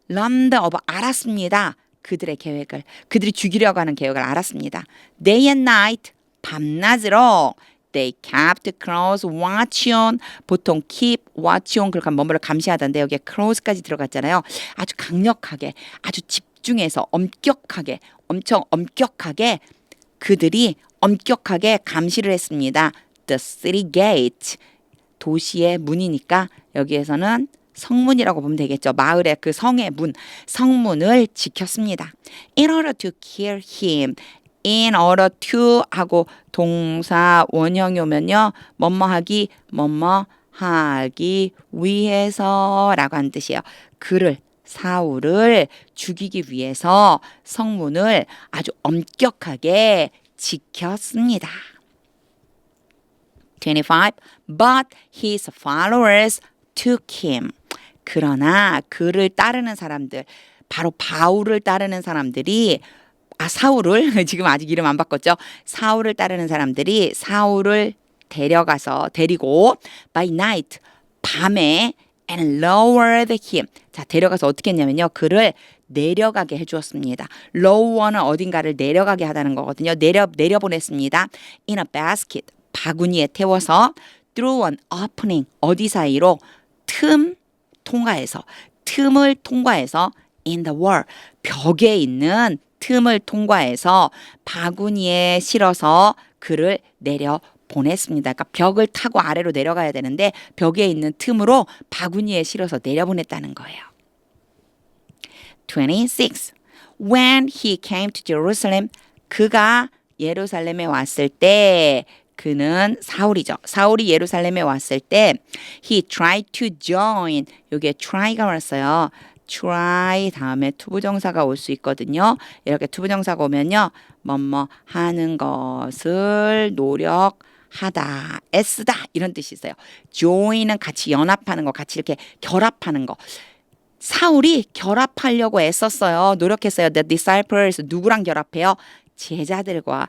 S1: learned of 알았습니다. 그들의 계획을. 그들이 죽이려고 하는 계획을 알았습니다. Day and night. 밤낮으로 They kept close watch on. 보통 keep watch on 그렇게 뭐뭐를 감시하던데 여기에 close까지 들어갔잖아요. 아주 강력하게, 아주 집중해서 엄격하게, 엄청 엄격하게 그들이 엄격하게 감시를 했습니다. The city gate. 도시의 문이니까 여기에서는 성문이라고 보면 되겠죠. 마을의 그 성의 문, 성문을 지켰습니다. In order to kill him. in order to 하고 동사 원형이 오면요. 뭐뭐 하기, 뭐뭐 하기 위해서 라고 하는 뜻이에요. 그를, 사울을 죽이기 위해서 성문을 아주 엄격하게 지켰습니다. 25. But his followers took him. 그러나 그를 따르는 사람들, 바로 바울을 따르는 사람들이 사울을 지금 아직 이름 안 바꿨죠. 사울을 따르는 사람들이 사울을 데리고 by night 밤에 and lowered him. 자, 데려가서 어떻게 했냐면요. 그를 내려가게 해주었습니다. lower는 어딘가를 내려가게 하다는 거거든요. 내려보냈습니다. in a basket. 바구니에 태워서 through an opening. 어디 사이로? 틈을 통과해서 in the wall. 벽에 있는 틈을 통과해서 바구니에 실어서 그를 내려 보냈습니다. 그러니까 벽을 타고 아래로 내려가야 되는데 벽에 있는 틈으로 바구니에 실어서 내려보냈다는 거예요. 26. When he came to Jerusalem, 그가 예루살렘에 왔을 때 그는 사울이죠. 사울이 예루살렘에 왔을 때 he tried to join. 여기에 try가 왔어요. try 다음에 투부정사가 올 수 있거든요. 이렇게 투부정사가 오면요. 뭐뭐 하는 것을 노력하다, 애쓰다 이런 뜻이 있어요. join은 같이 연합하는 거, 같이 이렇게 결합하는 거. 사울이 결합하려고 애썼어요. 노력했어요. The disciples 누구랑 결합해요? 제자들과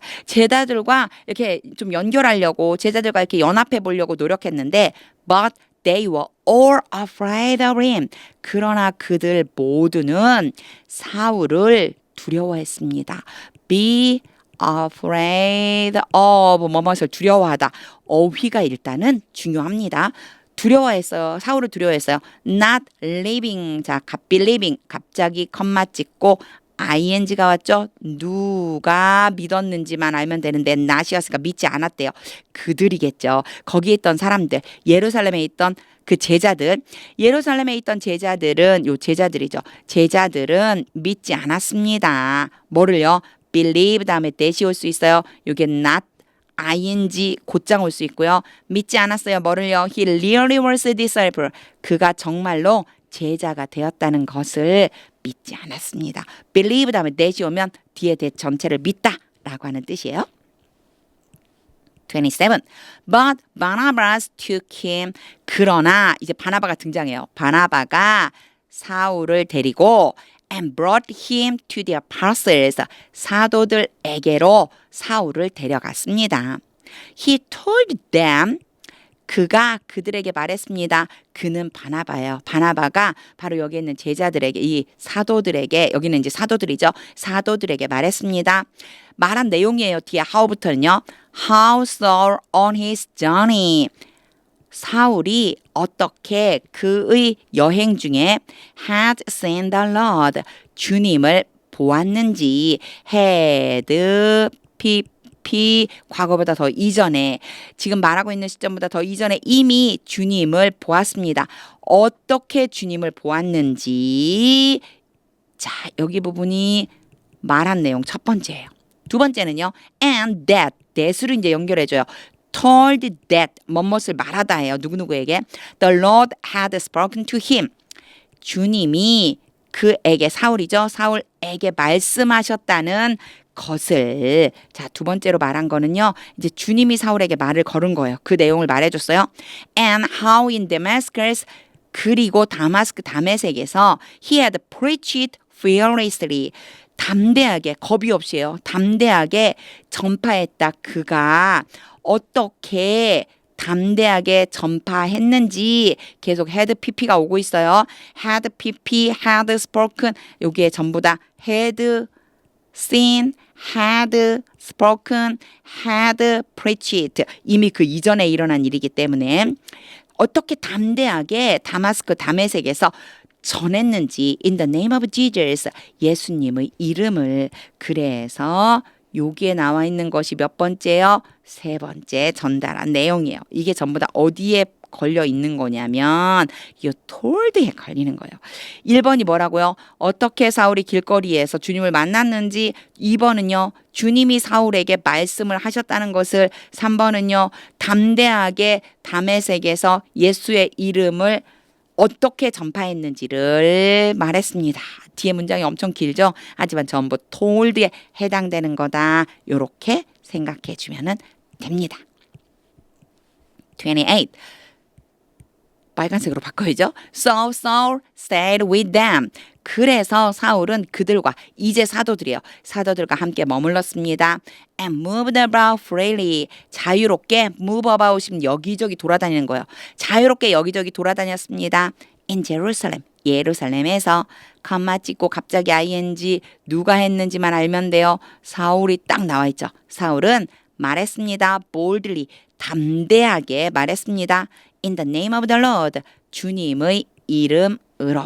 S1: 이렇게 좀 연결하려고 제자들과 이렇게 연합해 보려고 노력했는데 but they were all afraid of him. 그러나 그들 모두는 사울을 두려워했습니다. Be afraid of 뭐뭇을 두려워하다. 어휘가 일단은 중요합니다. 두려워했어요. 사울을 두려워했어요. Not living. 자, believing. 갑자기 컴마 찍고 ing가 왔죠. 누가 믿었는지만 알면 되는데 not이었으니까 믿지 않았대요. 그들이겠죠. 거기에 있던 사람들, 예루살렘에 있던 그 제자들, 예루살렘에 있던 제자들은 요 제자들이죠. 제자들은 믿지 않았습니다. 뭐를요? believe 다음에 that이 올 수 있어요. 요게 not ing 곧장 올 수 있고요. 믿지 않았어요. 뭐를요? He really was a disciple. 그가 정말로 제자가 되었다는 것을 믿지 않았습니다. believe 다음에 that이 오면 뒤에 that 전체를 믿다라고 하는 뜻이에요. 27. But Barnabas took him. 그러나 이제 바나바가 등장해요. 바나바가 사울을 데리고 and brought him to the apostles. 사도들에게로 사울을 데려갔습니다. He told them. 그가 그들에게 말했습니다. 그는 바나바예요. 바나바가 바로 여기 있는 제자들에게, 이 사도들에게, 여기는 이제 사도들이죠. 사도들에게 말했습니다. 말한 내용이에요. 뒤에 how부터는요. How Saul on his journey. 사울이 어떻게 그의 여행 중에 had seen the Lord. 주님을 보았는지. had 과거보다 더 이전에, 지금 말하고 있는 시점보다 더 이전에 이미 주님을 보았습니다. 어떻게 주님을 보았는지. 자, 여기 부분이 말한 내용 첫 번째예요. 두 번째는요. And that, that으로 이제 연결해줘요. told that, 뭐뭇을 말하다 해요. 누구누구에게. The Lord had spoken to him. 주님이 그에게, 사울이죠. 사울에게 말씀하셨다는 것을. 자, 두 번째로 말한 거는요. 이제 주님이 사울에게 말을 걸은 거예요. 그 내용을 말해줬어요. And how in Damascus, 그리고 다메섹에서 he had preached fearlessly. 담대하게, 겁이 없이요. 담대하게 전파했다. 그가 어떻게 담대하게 전파했는지 계속 had pp가 오고 있어요. had pp, had spoken, 여기에 전부 다 had seen, had spoken, had preached. 이미 그 이전에 일어난 일이기 때문에 어떻게 담대하게 다메섹에서 전했는지 in the name of Jesus, 예수님의 이름을. 그래서 여기에 나와 있는 것이 몇 번째요? 세 번째 전달한 내용이에요. 이게 전부 다 어디에 걸려 있는 거냐면 이 told에 걸리는 거예요. 1번이 뭐라고요? 어떻게 사울이 길거리에서 주님을 만났는지. 2번은요. 주님이 사울에게 말씀을 하셨다는 것을. 3번은요. 담대하게 다메섹에서 예수의 이름을 어떻게 전파했는지를 말했습니다. 뒤에 문장이 엄청 길죠? 하지만 전부 told에 해당되는 거다. 이렇게 생각해 주면 됩니다. 28. 빨간색으로 바꿔야죠. So Saul stayed with them. 그래서 사울은 그들과, 이제 사도들이에요. 사도들과 함께 머물렀습니다. And moved about freely. 자유롭게 move about이면 여기저기 돌아다니는 거예요. 자유롭게 여기저기 돌아다녔습니다. In Jerusalem. 예루살렘에서. 컴마 찍고 갑자기 ing 누가 했는지만 알면 돼요. 사울이 딱 나와 있죠. 사울은 말했습니다. boldly. 담대하게 말했습니다. In the name of the Lord. 주님의 이름으로.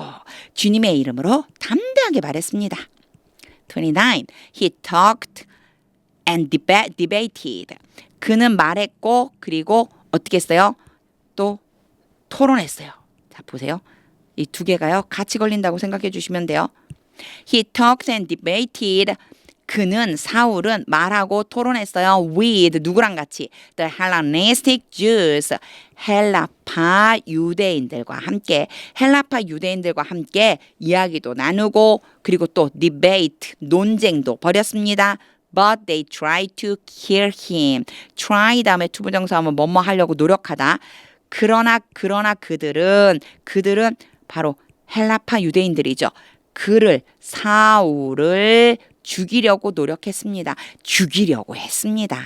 S1: 주님의 이름으로 담대하게 말했습니다. 29. He talked and debated. 그는 말했고 그리고 어떻게 했어요? 또 토론했어요. 자, 보세요. 이 두 개가요. 같이 걸린다고 생각해 주시면 돼요. He talked and debated. 그는, 사울은 말하고 토론했어요. with, 누구랑 같이? The Hellenistic Jews. 헬라파 유대인들과 함께. 헬라파 유대인들과 함께 이야기도 나누고 그리고 또 debate, 논쟁도 벌였습니다. But they tried to kill him. try 다음에 투부정사하면 뭐뭐 하려고 노력하다. 그러나 그들은 바로 헬라파 유대인들이죠. 사울을 죽이려고 노력했습니다. 죽이려고 했습니다.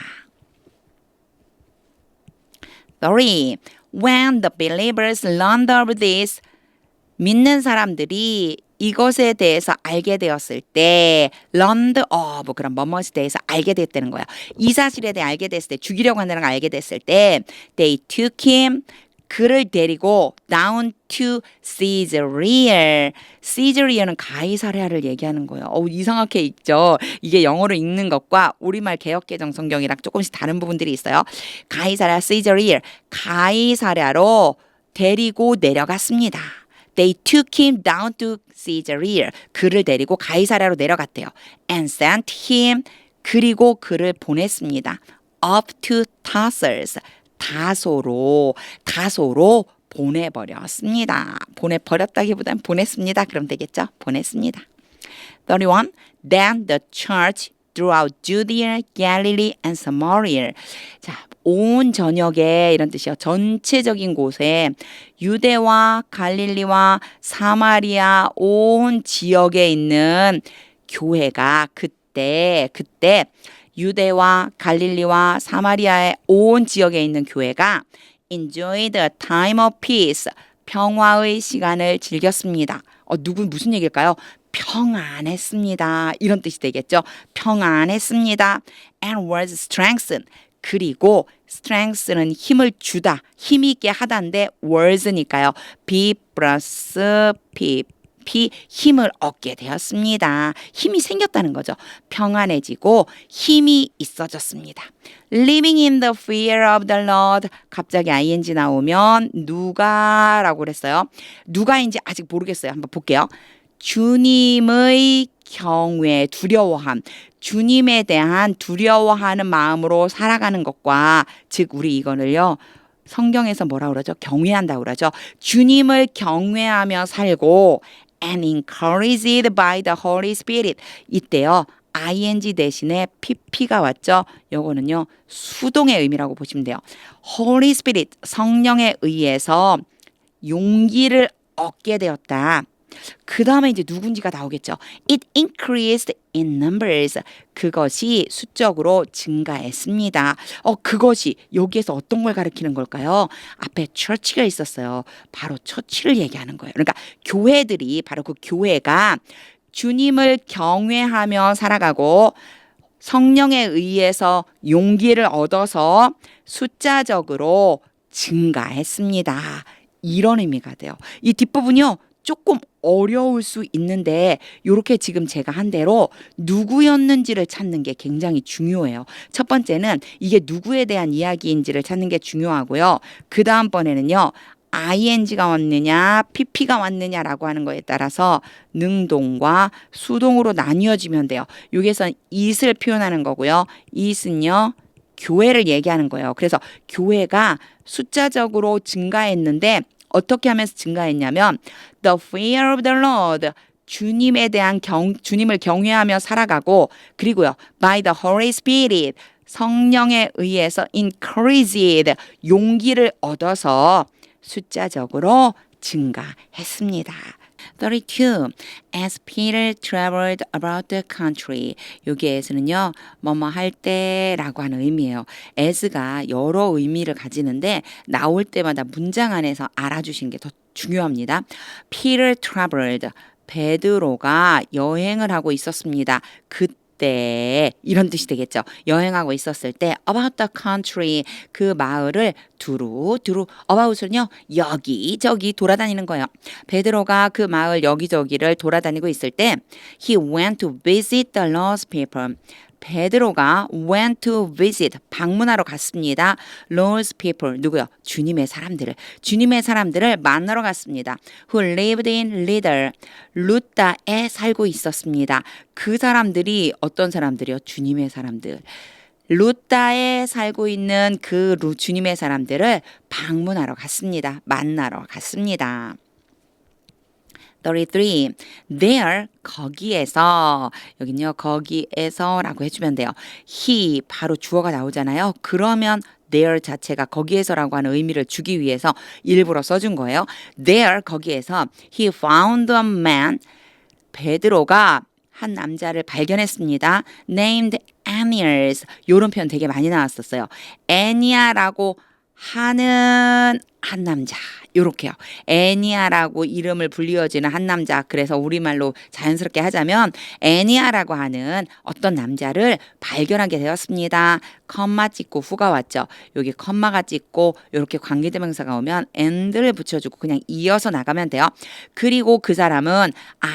S1: 3. When the believers learned of this, 믿는 사람들이 이것에 대해서 알게 되었을 때, learned of, 그런 뭐뭐에 대해서 알게 됐다는 거야. 이 사실에 대해 알게 됐을 때, 죽이려고 한다는 걸 알게 됐을 때, they took him, 그를 데리고 down to Caesarea. Caesarea는 가이사랴를 얘기하는 거예요. 이상하게 읽죠. 이게 영어로 읽는 것과 우리말 개역개정 성경이랑 조금씩 다른 부분들이 있어요. 가이사랴, Caesarea. 가이사랴로 데리고 내려갔습니다. They took him down to Caesarea. 그를 데리고 가이사랴로 내려갔대요. And sent him. 그리고 그를 보냈습니다. Up to Tarsus. 다소로 보내버렸습니다. 보내버렸다기보단 보냈습니다. 그럼 되겠죠? 보냈습니다. 31. Then the church throughout Judea, Galilee and Samaria. 자, 온 전역에 이런 뜻이요. 전체적인 곳에 유대와 갈릴리와 사마리아 온 지역에 있는 교회가 그때 유대와 갈릴리와 사마리아의 온 지역에 있는 교회가 enjoy the time of peace, 평화의 시간을 즐겼습니다. 무슨 얘기일까요? 평안했습니다. 이런 뜻이 되겠죠. 평안했습니다. And was strengthened. 그리고 strength는 힘을 주다, 힘이 있게 하다인데 was니까요. be plus p 힘을 얻게 되었습니다. 힘이 생겼다는 거죠. 평안해지고 힘이 있어졌습니다. Living in the fear of the Lord. 갑자기 ing 나오면 누가라고 그랬어요. 누가인지 아직 모르겠어요. 한번 볼게요. 주님의 경외, 두려워함, 주님에 대한 두려워하는 마음으로 살아가는 것과 즉 우리 이거를요. 성경에서 뭐라 그러죠? 경외한다고 그러죠. 주님을 경외하며 살고 and encouraged by the Holy Spirit. 이때요. ing 대신에 pp가 왔죠. 요거는요. 수동의 의미라고 보시면 돼요. Holy Spirit, 성령에 의해서 용기를 얻게 되었다. 그 다음에 이제 누군지가 나오겠죠. It increased in numbers. 그것이 수적으로 증가했습니다. 그것이 여기에서 어떤 걸 가리키는 걸까요? 앞에 church가 있었어요. 바로 처치를 얘기하는 거예요. 그러니까 교회들이 바로 그 교회가 주님을 경외하며 살아가고 성령에 의해서 용기를 얻어서 숫자적으로 증가했습니다. 이런 의미가 돼요. 이 뒷부분이요. 조금 어려울 수 있는데 이렇게 지금 제가 한 대로 누구였는지를 찾는 게 굉장히 중요해요. 첫 번째는 이게 누구에 대한 이야기인지를 찾는 게 중요하고요. 그 다음번에는요. ing가 왔느냐 pp가 왔느냐라고 하는 거에 따라서 능동과 수동으로 나뉘어지면 돼요. 여기에선 it을 표현하는 거고요. it은요. 교회를 얘기하는 거예요. 그래서 교회가 숫자적으로 증가했는데 어떻게 하면서 증가했냐면 the fear of the Lord 주님을 경외하며 살아가고 그리고요 by the Holy Spirit 성령에 의해서 encouraged 용기를 얻어서 숫자적으로 증가했습니다. 32. As Peter traveled about the country. 여기에서는요. 뭐뭐 할 때라고 하는 의미예요. as가 여러 의미를 가지는데 나올 때마다 문장 안에서 알아주시는 게 더 중요합니다. Peter traveled. 베드로가 여행을 하고 있었습니다. 그때 이런 뜻이 되겠죠. 여행하고 있었을 때 about the country 그 마을을 두루 about은요 여기저기 돌아다니는 거예요. 베드로가 그 마을 여기저기를 돌아다니고 있을 때 he went to visit the lost people. 베드로가 went to visit 방문하러 갔습니다. Lost people 누구요? 주님의 사람들을 만나러 갔습니다. Who lived in Lydda 루다에 살고 있었습니다. 그 사람들이 어떤 사람들이요? 주님의 사람들. 루다에 살고 있는 그 주님의 사람들을 방문하러 갔습니다. 만나러 갔습니다. 33. There 거기에서 여긴요 거기에서라고 해주면 돼요. he 바로 주어가 나오잖아요. 그러면 there 자체가 거기에서라고 하는 의미를 주기 위해서 일부러 써준 거예요. there 거기에서 he found a man 베드로가 한 남자를 발견했습니다. named Aeneas 이런 표현 되게 많이 나왔었어요. 애니아라고 하는 한 남자 요렇게요. 애니아라고 이름을 불리어지는 한 남자. 그래서 우리말로 자연스럽게 하자면 애니아라고 하는 어떤 남자를 발견하게 되었습니다. 컴마 찍고 후가 왔죠. 여기 컴마가 찍고 이렇게 관계대명사가 오면 and를 붙여주고 그냥 이어서 나가면 돼요. 그리고 그 사람은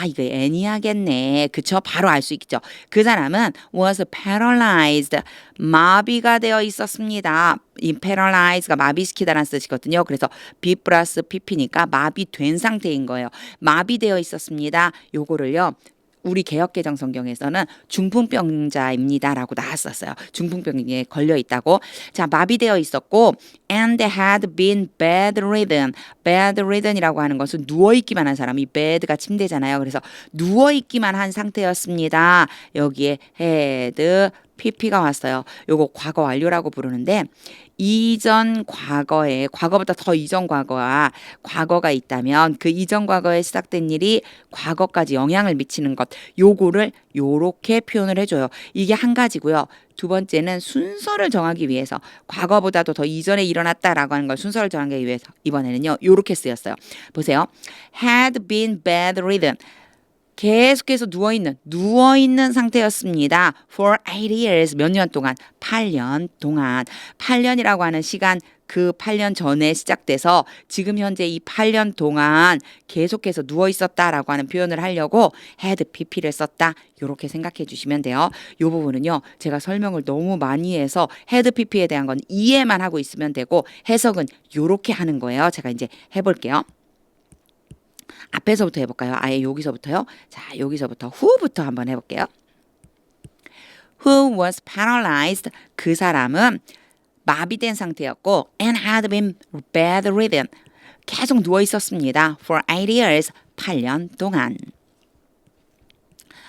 S1: 이거 애니아겠네. 그쵸? 바로 알 수 있죠. 그 사람은 was paralyzed. 마비가 되어 있었습니다. 이 paralyze가 마비시키다라는 뜻이거든요. 그래서 B 플러스 PP니까 마비된 상태인 거예요. 마비되어 있었습니다. 요거를요. 우리 개역개정 성경에서는 중풍병자입니다라고 나왔었어요. 중풍병에 걸려 있다고. 자, 마비되어 있었고 and had been bedridden. bedridden이라고 하는 것은 누워있기만 한 사람이 bed가 침대잖아요. 그래서 누워있기만 한 상태였습니다. 여기에 had pp가 왔어요. 요거 과거 완료라고 부르는데 이전 과거에 과거보다 더 이전 과거가 있다면 그 이전 과거에 시작된 일이 과거까지 영향을 미치는 것 요거를 요렇게 표현을 해줘요. 이게 한 가지고요. 두 번째는 순서를 정하기 위해서 과거보다도 더 이전에 일어났다라고 하는 걸 순서를 정하기 위해서 이번에는요. 요렇게 쓰였어요. 보세요. had been bedridden. 계속해서 누워있는 상태였습니다. For 8 years, 몇 년 동안? 8년 동안. 8년이라고 하는 시간, 그 8년 전에 시작돼서 지금 현재 이 8년 동안 계속해서 누워있었다라고 하는 표현을 하려고 had pp를 썼다. 이렇게 생각해 주시면 돼요. 이 부분은요. 제가 설명을 너무 많이 해서 had pp에 대한 건 이해만 하고 있으면 되고 해석은 이렇게 하는 거예요. 제가 이제 해볼게요. 앞에서부터 해볼까요? 아예 여기서부터요. 자, 여기서부터 who부터 한번 해볼게요. Who was paralyzed? 그 사람은 마비된 상태였고 and had been bedridden. 계속 누워 있었습니다. For 8 years. 8년 동안.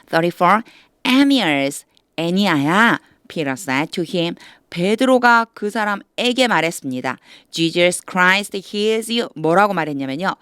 S1: 34. Aeneas. 애니아야. Peter said to him. 베드로가 그 사람에게 말했습니다. Jesus Christ heals you. 뭐라고 말했냐면요.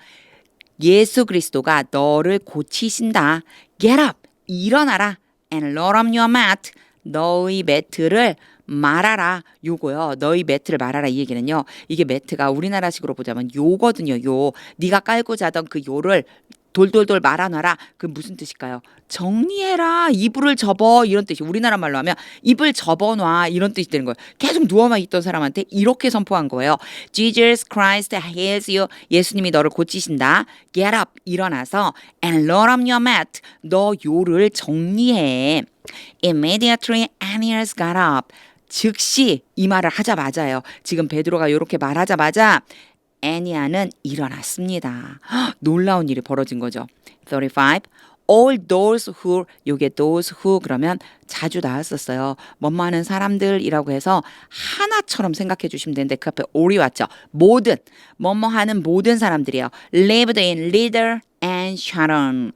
S1: 예수 그리스도가 너를 고치신다. Get up. 일어나라. And roll up your mat. 너의 매트를 말아라. 요거요. 너희 매트를 말아라. 이 얘기는요. 이게 매트가 우리나라식으로 보자면 요거든요. 요. 네가 깔고 자던 그 요를 돌돌돌 말아놔라. 그 무슨 뜻일까요? 정리해라. 이불을 접어. 이런 뜻이. 우리나라 말로 하면 이불 접어놔. 이런 뜻이 되는 거예요. 계속 누워만 있던 사람한테 이렇게 선포한 거예요. Jesus Christ heals you. 예수님이 너를 고치신다. Get up. 일어나서 and roll up your mat. 너 요를 정리해. Immediately Aeneas got up. 즉시 이 말을 하자마자요. 지금 베드로가 이렇게 말하자마자 애니아는 일어났습니다. 놀라운 일이 벌어진 거죠. 35. All those who, 요게 those who 그러면 자주 나왔었어요. 뭐뭐하는 사람들이라고 해서 하나처럼 생각해 주시면 되는데 그 앞에 all이 왔죠. 모든, 뭐뭐하는 모든 사람들이요. lived in Lydda and Sharon.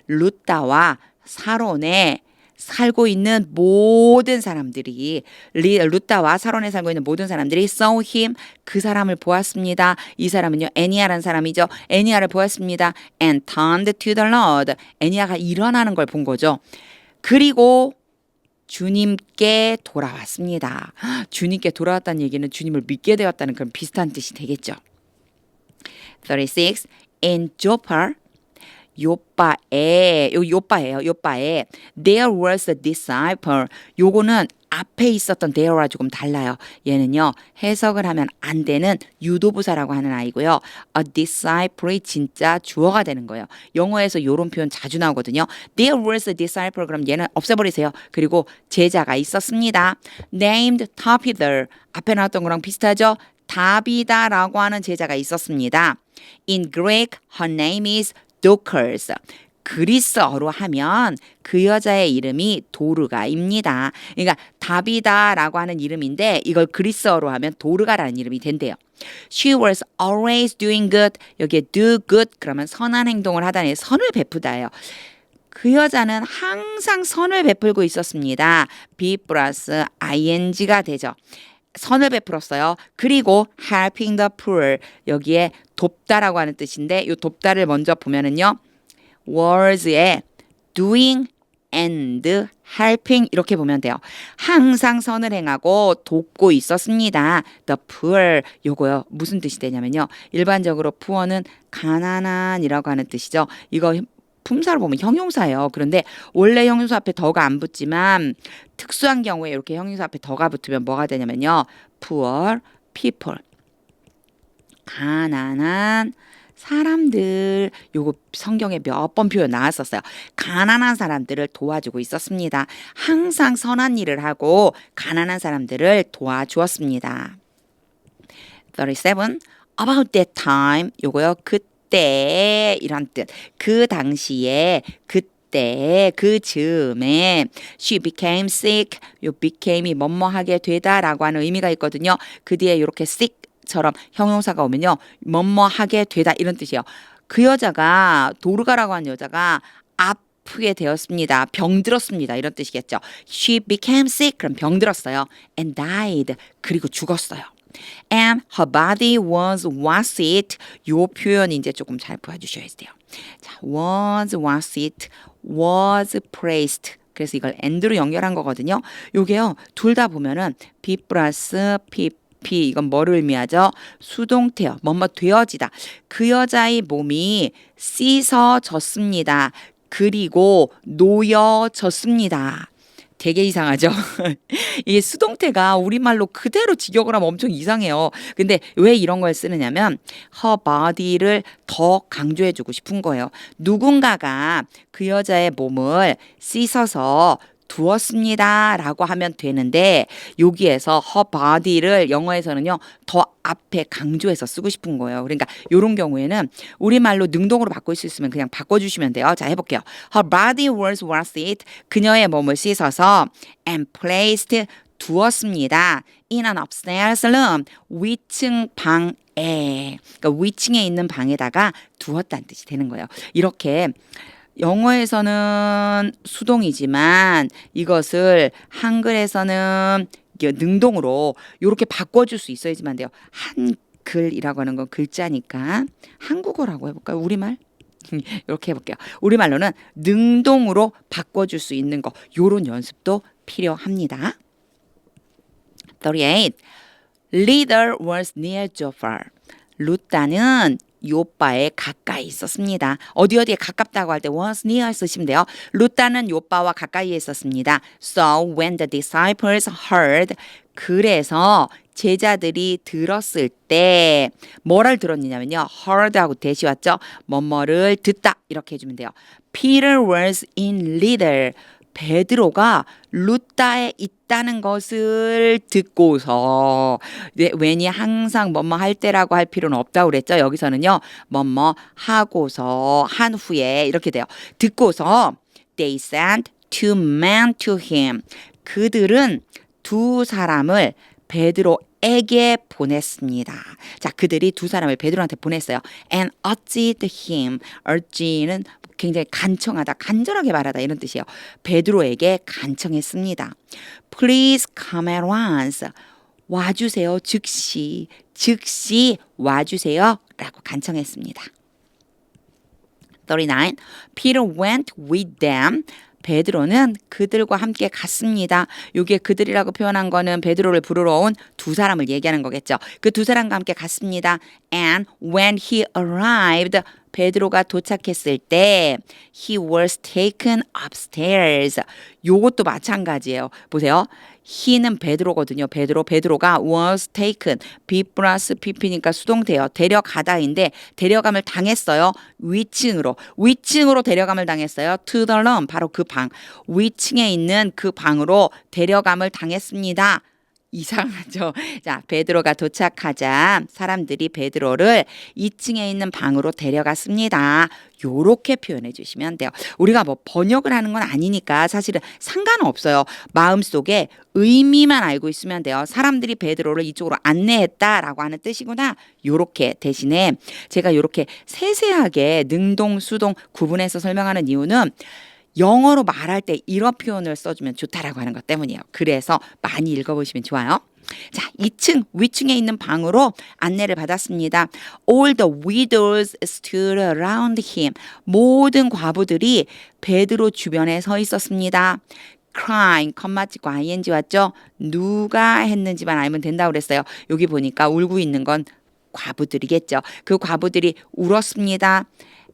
S1: 루다와 사론에 살고 있는 모든 사람들이 루다와 사론에 살고 있는 모든 사람들이 saw him 그 사람을 보았습니다. 이 사람은요 애니아라는 사람이죠. 애니아를 보았습니다. and turned to the Lord 애니아가 일어나는 걸 본 거죠. 그리고 주님께 돌아왔습니다. 주님께 돌아왔다는 얘기는 주님을 믿게 되었다는 그런 비슷한 뜻이 되겠죠. 36 in Joppa 요빠에 there was a disciple. 요거는 앞에 있었던 there와 조금 달라요. 얘는요 해석을 하면 안 되는 유도부사라고 하는 아이고요. a disciple이 진짜 주어가 되는 거예요. 영어에서 요런 표현 자주 나오거든요. there was a disciple 그럼 얘는 없애버리세요. 그리고 제자가 있었습니다. named Tabitha 앞에 나왔던 거랑 비슷하죠. 다비다라고 하는 제자가 있었습니다. in Greek her name is Dorcas. 그리스어로 하면 그 여자의 이름이 도르가입니다. 그러니까 다비다라고 하는 이름인데 이걸 그리스어로 하면 도르가라는 이름이 된대요. She was always doing good. 여기에 do good 그러면 선한 행동을 하다니 선을 베푸다예요. 그 여자는 항상 선을 베풀고 있었습니다. be 플러스 ing가 되죠. 선을 베풀었어요. 그리고 helping the poor 여기에 돕다라고 하는 뜻인데 이 돕다를 먼저 보면은요. words에 doing and helping 이렇게 보면 돼요. 항상 선을 행하고 돕고 있었습니다. the poor 요거요. 무슨 뜻이 되냐면요. 일반적으로 poor는 가난한이라고 하는 뜻이죠. 이거 품사를 보면 형용사예요. 그런데 원래 형용사 앞에 더가 안 붙지만 특수한 경우에 이렇게 형용사 앞에 더가 붙으면 뭐가 되냐면요. poor people. 가난한 사람들. 요거 성경에 몇 번 표현 나왔었어요. 가난한 사람들을 도와주고 있었습니다. 항상 선한 일을 하고 가난한 사람들을 도와주었습니다. 37. About that time. 요거요. 그때 이런 뜻. 그 당시에 그때 그 즈음에 she became sick. 요 became이 뭐뭐하게 되다라고 하는 의미가 있거든요. 그 뒤에 이렇게 sick처럼 형용사가 오면요. 뭐뭐하게 되다 이런 뜻이에요. 그 여자가 도르가라고 하는 여자가 아프게 되었습니다. 병들었습니다. 이런 뜻이겠죠. She became sick. 그럼 병들었어요. And died. 그리고 죽었어요. And her body was washed. 요 표현이 이제 조금 잘 봐주셔야 돼요. 자, was washed, was praised. 그래서 이걸 and로 연결한 거거든요. 요게요, 둘 다 보면은 be 플러스 pp 이건 뭐를 의미하죠? 수동태요. 뭐뭐 되어지다. 그 여자의 몸이 씻어졌습니다. 그리고 놓여졌습니다. 되게 이상하죠? 이게 수동태가 우리말로 그대로 직역을 하면 엄청 이상해요. 근데 왜 이런 걸 쓰느냐면 her body를 더 강조해주고 싶은 거예요. 누군가가 그 여자의 몸을 씻어서 두었습니다 라고 하면 되는데 여기에서 her body를 영어에서는요 더 앞에 강조해서 쓰고 싶은 거예요. 그러니까 이런 경우에는 우리말로 능동으로 바꿀 수 있으면 그냥 바꿔주시면 돼요. 자, 해볼게요. Her body was washed. 그녀의 몸을 씻어서 and placed 두었습니다. in an upstairs room. 위층 방에. 그러니까 위층에 있는 방에다가 두었다는 뜻이 되는 거예요. 이렇게 영어에서는 수동이지만 이것을 한글에서는 능동으로 이렇게 바꿔줄 수 있어야지만 돼요. 한글이라고 하는 건 글자니까 한국어라고 해볼까요? 우리말? 이렇게 해볼게요. 우리말로는 능동으로 바꿔줄 수 있는 거 요런 연습도 필요합니다. 38. Leader was near Jafar. 루타는 요빠에 가까이 있었습니다. 어디에 가깝다고 할 때 was near 쓰시면 돼요. 루타는 요빠와 가까이에 있었습니다. So when the disciples heard, 그래서 제자들이 들었을 때 뭐를 들었느냐면요. heard하고 대시 왔죠. 뭐뭐를 듣다 이렇게 해주면 돼요. Peter was in leader. 베드로가 루따에 있다는 것을 듣고서 왠이 항상 뭐뭐 할 때라고 할 필요는 없다고 그랬죠. 여기서는요. 뭐뭐 하고서 한 후에 이렇게 돼요. 듣고서 they sent two men to him. 그들은 두 사람을 베드로에게 보냈습니다. 자, 그들이 두 사람을 베드로한테 보냈어요. And urged him. urge는 굉장히 간청하다, 간절하게 말하다 이런 뜻이에요. 베드로에게 간청했습니다. Please come at once. 와주세요. 즉시 와주세요. 라고 간청했습니다. 39. Peter went with them. 베드로는 그들과 함께 갔습니다. 여기에 그들이라고 표현한 거는 베드로를 부르러 온 두 사람을 얘기하는 거겠죠. 그 두 사람과 함께 갔습니다. And when he arrived, 베드로가 도착했을 때 he was taken upstairs. 요것도 마찬가지예요. 보세요. he는 베드로거든요. 베드로가 was taken. be 플러스 pp니까 수동태요. 데려가다인데 데려감을 당했어요. 위층으로 데려감을 당했어요. to the room. 바로 그 방. 위층에 있는 그 방으로 데려감을 당했습니다. 이상하죠. 자, 베드로가 도착하자 사람들이 베드로를 2층에 있는 방으로 데려갔습니다. 요렇게 표현해 주시면 돼요. 우리가 뭐 번역을 하는 건 아니니까 사실은 상관없어요. 마음속에 의미만 알고 있으면 돼요. 사람들이 베드로를 이쪽으로 안내했다라고 하는 뜻이구나. 요렇게 대신에 제가 요렇게 세세하게 능동, 수동 구분해서 설명하는 이유는 영어로 말할 때 이런 표현을 써주면 좋다라고 하는 것 때문이에요. 그래서 많이 읽어보시면 좋아요. 자, 2층 위층에 있는 방으로 안내를 받았습니다. All the widows stood around him. 모든 과부들이 베드로 주변에 서 있었습니다. crying, 컴마 찍고 ing 왔죠? 누가 했는지만 알면 된다고 그랬어요. 여기 보니까 울고 있는 건 과부들이겠죠. 그 과부들이 울었습니다.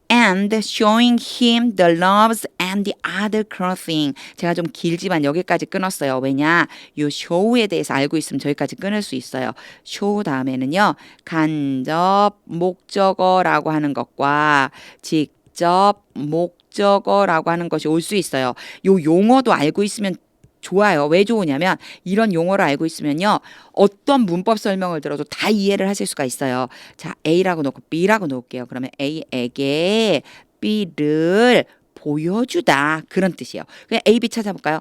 S1: And showing him the loaves and the other clothing. 제가 좀 길지만 여기까지 끊었어요. 왜냐? 이 show에 대해서 알고 있으면 저기까지 끊을 수 있어요. show 다음에는요. 간접 목적어라고 하는 것과 직접 목적어라고 하는 것이 올 수 있어요. 이 용어도 알고 있으면 좋아요. 왜 좋으냐면 이런 용어를 알고 있으면요. 어떤 문법 설명을 들어도 다 이해를 하실 수가 있어요. 자, A라고 놓고 B라고 놓을게요. 그러면 A에게 B를 보여주다. 그런 뜻이에요. 그냥 A, B 찾아볼까요?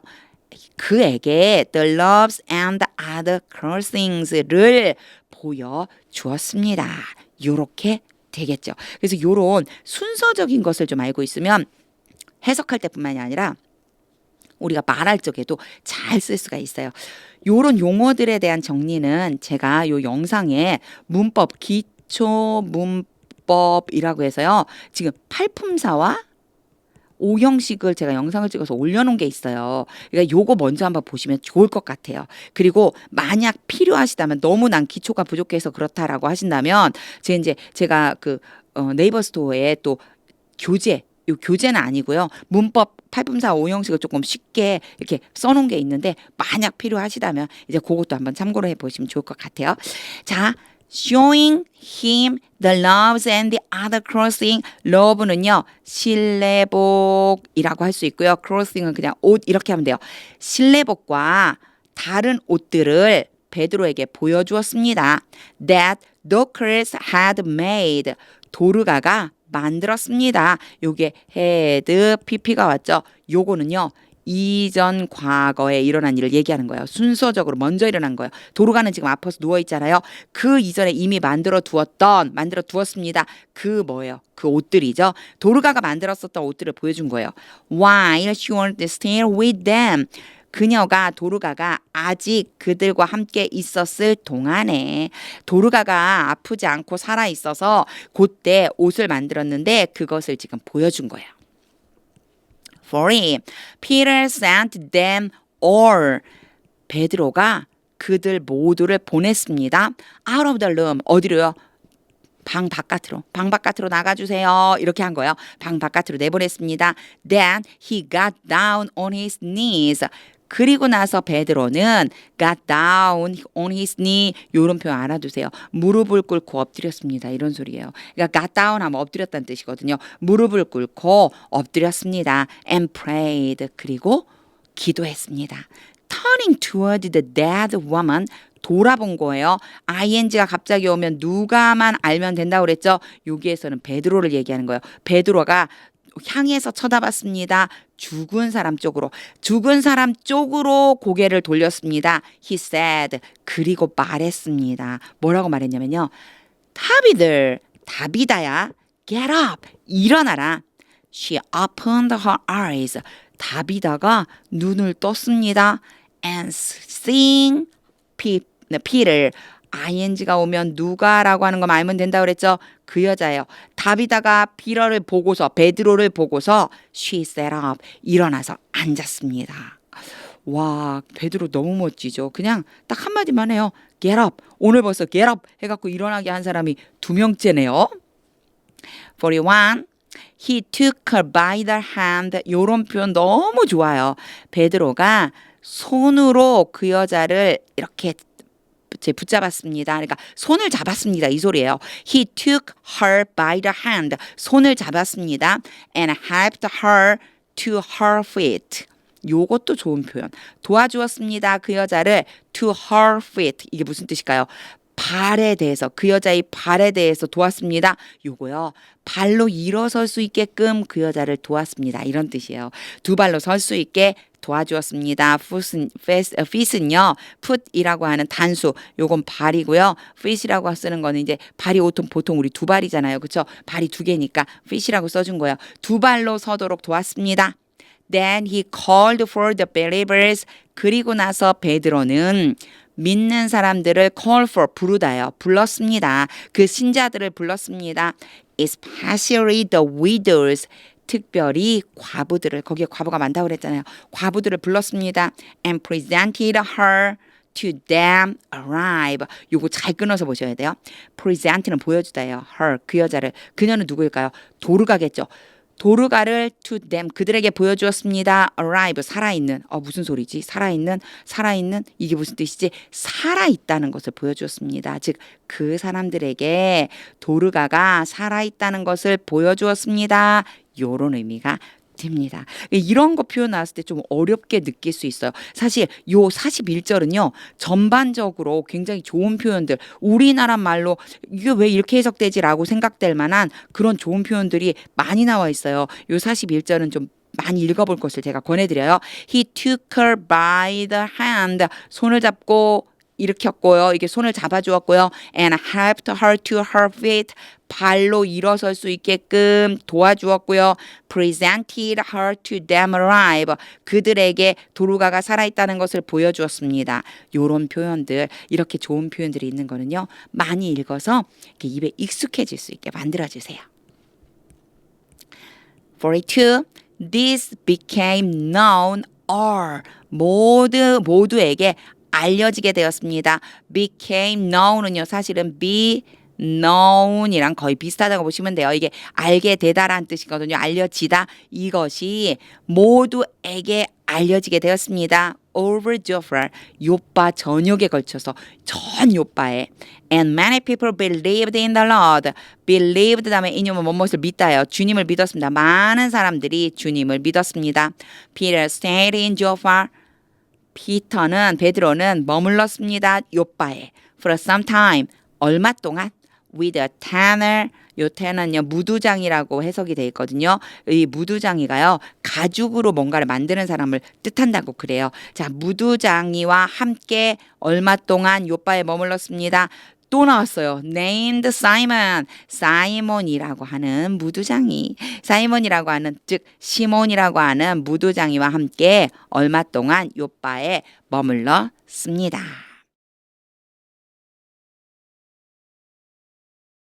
S1: 그에게 the loaves and the other clothengs를 보여주었습니다. 요렇게 되겠죠. 그래서 요런 순서적인 것을 좀 알고 있으면 해석할 때뿐만이 아니라 우리가 말할 적에도 잘 쓸 수가 있어요. 요런 용어들에 대한 정리는 제가 요 영상에 문법, 기초 문법이라고 해서요. 지금 팔품사와 오형식을 제가 영상을 찍어서 올려놓은 게 있어요. 그러니까 요거 먼저 한번 보시면 좋을 것 같아요. 그리고 만약 필요하시다면 너무 난 기초가 부족해서 그렇다라고 하신다면 제가 그 네이버 스토어에 또 교재는 아니고요. 문법 8분사 5형식을 조금 쉽게 이렇게 써놓은 게 있는데 만약 필요하시다면 이제 그것도 한번 참고로 해보시면 좋을 것 같아요. 자, showing him the gloves and the other clothing. love는요, 실내복이라고 할 수 있고요. clothing은 그냥 옷 이렇게 하면 돼요. 실내복과 다른 옷들을 베드로에게 보여주었습니다. That Dorcas had made. 도르가가 만들었습니다. 요게 had, pp가 왔죠. 요거는요, 이전 과거에 일어난 일을 얘기하는 거예요. 순서적으로 먼저 일어난 거예요. 도르가는 지금 아파서 누워 있잖아요. 그 이전에 이미 만들어 두었습니다. 그 뭐예요? 그 옷들이죠. 도르가가 만들었었던 옷들을 보여준 거예요. While she was still with them. 도르가가 아직 그들과 함께 있었을 동안에 도르가가 아프지 않고 살아 있어서 그때 옷을 만들었는데 그것을 지금 보여준 거예요. For Peter sent them all. 베드로가 그들 모두를 보냈습니다. Out of the room. 어디로요? 방 바깥으로 나가주세요. 이렇게 한 거예요. 방 바깥으로 내보냈습니다. Then he got down on his knees. 그리고 나서 베드로는 got down on his knee. 이런 표현 알아두세요. 무릎을 꿇고 엎드렸습니다. 이런 소리예요. 그러니까 got down 하면 엎드렸다는 뜻이거든요. 무릎을 꿇고 엎드렸습니다. And prayed. 그리고 기도했습니다. Turning toward the dead woman. 돌아본 거예요. ing가 갑자기 오면 누가만 알면 된다고 그랬죠. 여기에서는 베드로를 얘기하는 거예요. 베드로가 향해서 쳐다봤습니다. 죽은 사람 쪽으로 고개를 돌렸습니다. He said. 그리고 말했습니다. 뭐라고 말했냐면요. 다비다야. Get up. 일어나라. She opened her eyes. 다비다가 눈을 떴습니다. And seeing Peter. ing가 오면 누가라고 하는 거 알면 된다고 그랬죠. 그 여자예요. 다비다가 베드로를 보고서 she sat up. 일어나서 앉았습니다. 와, 베드로 너무 멋지죠. 그냥 딱 한마디만 해요. Get up. 오늘 벌써 get up 해갖고 일어나게 한 사람이 2명째네요. 41. He took her by the hand. 요런 표현 너무 좋아요. 베드로가 손으로 그 여자를 이렇게 붙잡았습니다. 그러니까 손을 잡았습니다. 이 소리예요. He took her by the hand. 손을 잡았습니다. And helped her to her feet. 요것도 좋은 표현. 도와주었습니다. 그 여자를 to her feet. 이게 무슨 뜻일까요? 발에 대해서, 그 여자의 발에 대해서 도왔습니다. 요거요. 발로 일어설 수 있게끔 그 여자를 도왔습니다. 이런 뜻이에요. 두 발로 설 수 있게 도와주었습니다. feet은요. foot이라고 하는 단수. 요건 발이고요. feet이라고 쓰는 거는 이제 발이 보통 우리 두 발이잖아요. 그렇죠? 발이 두 개니까 feet이라고 써준 거예요. 두 발로 서도록 도왔습니다. Then he called for the believers. 그리고 나서 베드로는 믿는 사람들을 call for 부르다요. 불렀습니다. 그 신자들을 불렀습니다. Especially the widows. 특별히 과부들을, 거기에 과부가 많다고 그랬잖아요. 과부들을 불렀습니다. And presented her to them alive. 요거 잘 끊어서 보셔야 돼요. present는 보여주다예요. her, 그 여자를. 그녀는 누구일까요? 도르가겠죠. 도르가를 to them, 그들에게 보여주었습니다. alive, 살아있는. 무슨 소리지? 살아있는 이게 무슨 뜻이지? 살아있다는 것을 보여주었습니다. 즉 그 사람들에게 도르가가 살아있다는 것을 보여주었습니다. 요런 의미가 됩니다. 이런 거 표현 나왔을 때 좀 어렵게 느낄 수 있어요. 사실 요 41절은요. 전반적으로 굉장히 좋은 표현들, 우리나라 말로 이게 왜 이렇게 해석되지라고 생각될 만한 그런 좋은 표현들이 많이 나와 있어요. 요 41절은 좀 많이 읽어볼 것을 제가 권해드려요. He took her by the hand. 손을 잡고 일으켰고요. 이게 손을 잡아주었고요. And helped her to her feet. 발로 일어설 수 있게끔 도와주었고요. Presented her to them alive. 그들에게 도르가가 살아있다는 것을 보여주었습니다. 이런 표현들, 이렇게 좋은 표현들이 있는 거는요. 많이 읽어서 이렇게 입에 익숙해질 수 있게 만들어주세요. 42. This became known all. 모두에게 알려지게 되었습니다. became known은요. 사실은 be known이랑 거의 비슷하다고 보시면 돼요. 이게 알게 되다라는 뜻이거든요. 알려지다. 이것이 모두에게 알려지게 되었습니다. over Jaffa, 요빠 전역에 걸쳐서 전 요빠에 and many people believed in the Lord. believed 다음에 이념은 무엇을 믿다요. 주님을 믿었습니다. 많은 사람들이 주님을 믿었습니다. Peter stayed in Jaffa. 베드로는 머물렀습니다. 요빠에 for some time, 얼마 동안 with a tanner, 요 tanner는요 무두장이라고 해석이 되어 있거든요. 이 무두장이가요 가죽으로 뭔가를 만드는 사람을 뜻한다고 그래요. 자, 무두장이와 함께 얼마 동안 요빠에 머물렀습니다. 또 나왔어요. named Simon. 사이몬이라고 하는 무두장이. 사이몬이라고 하는 즉 시몬이라고 하는 무두장이와 함께 얼마 동안 요빠에 머물렀습니다.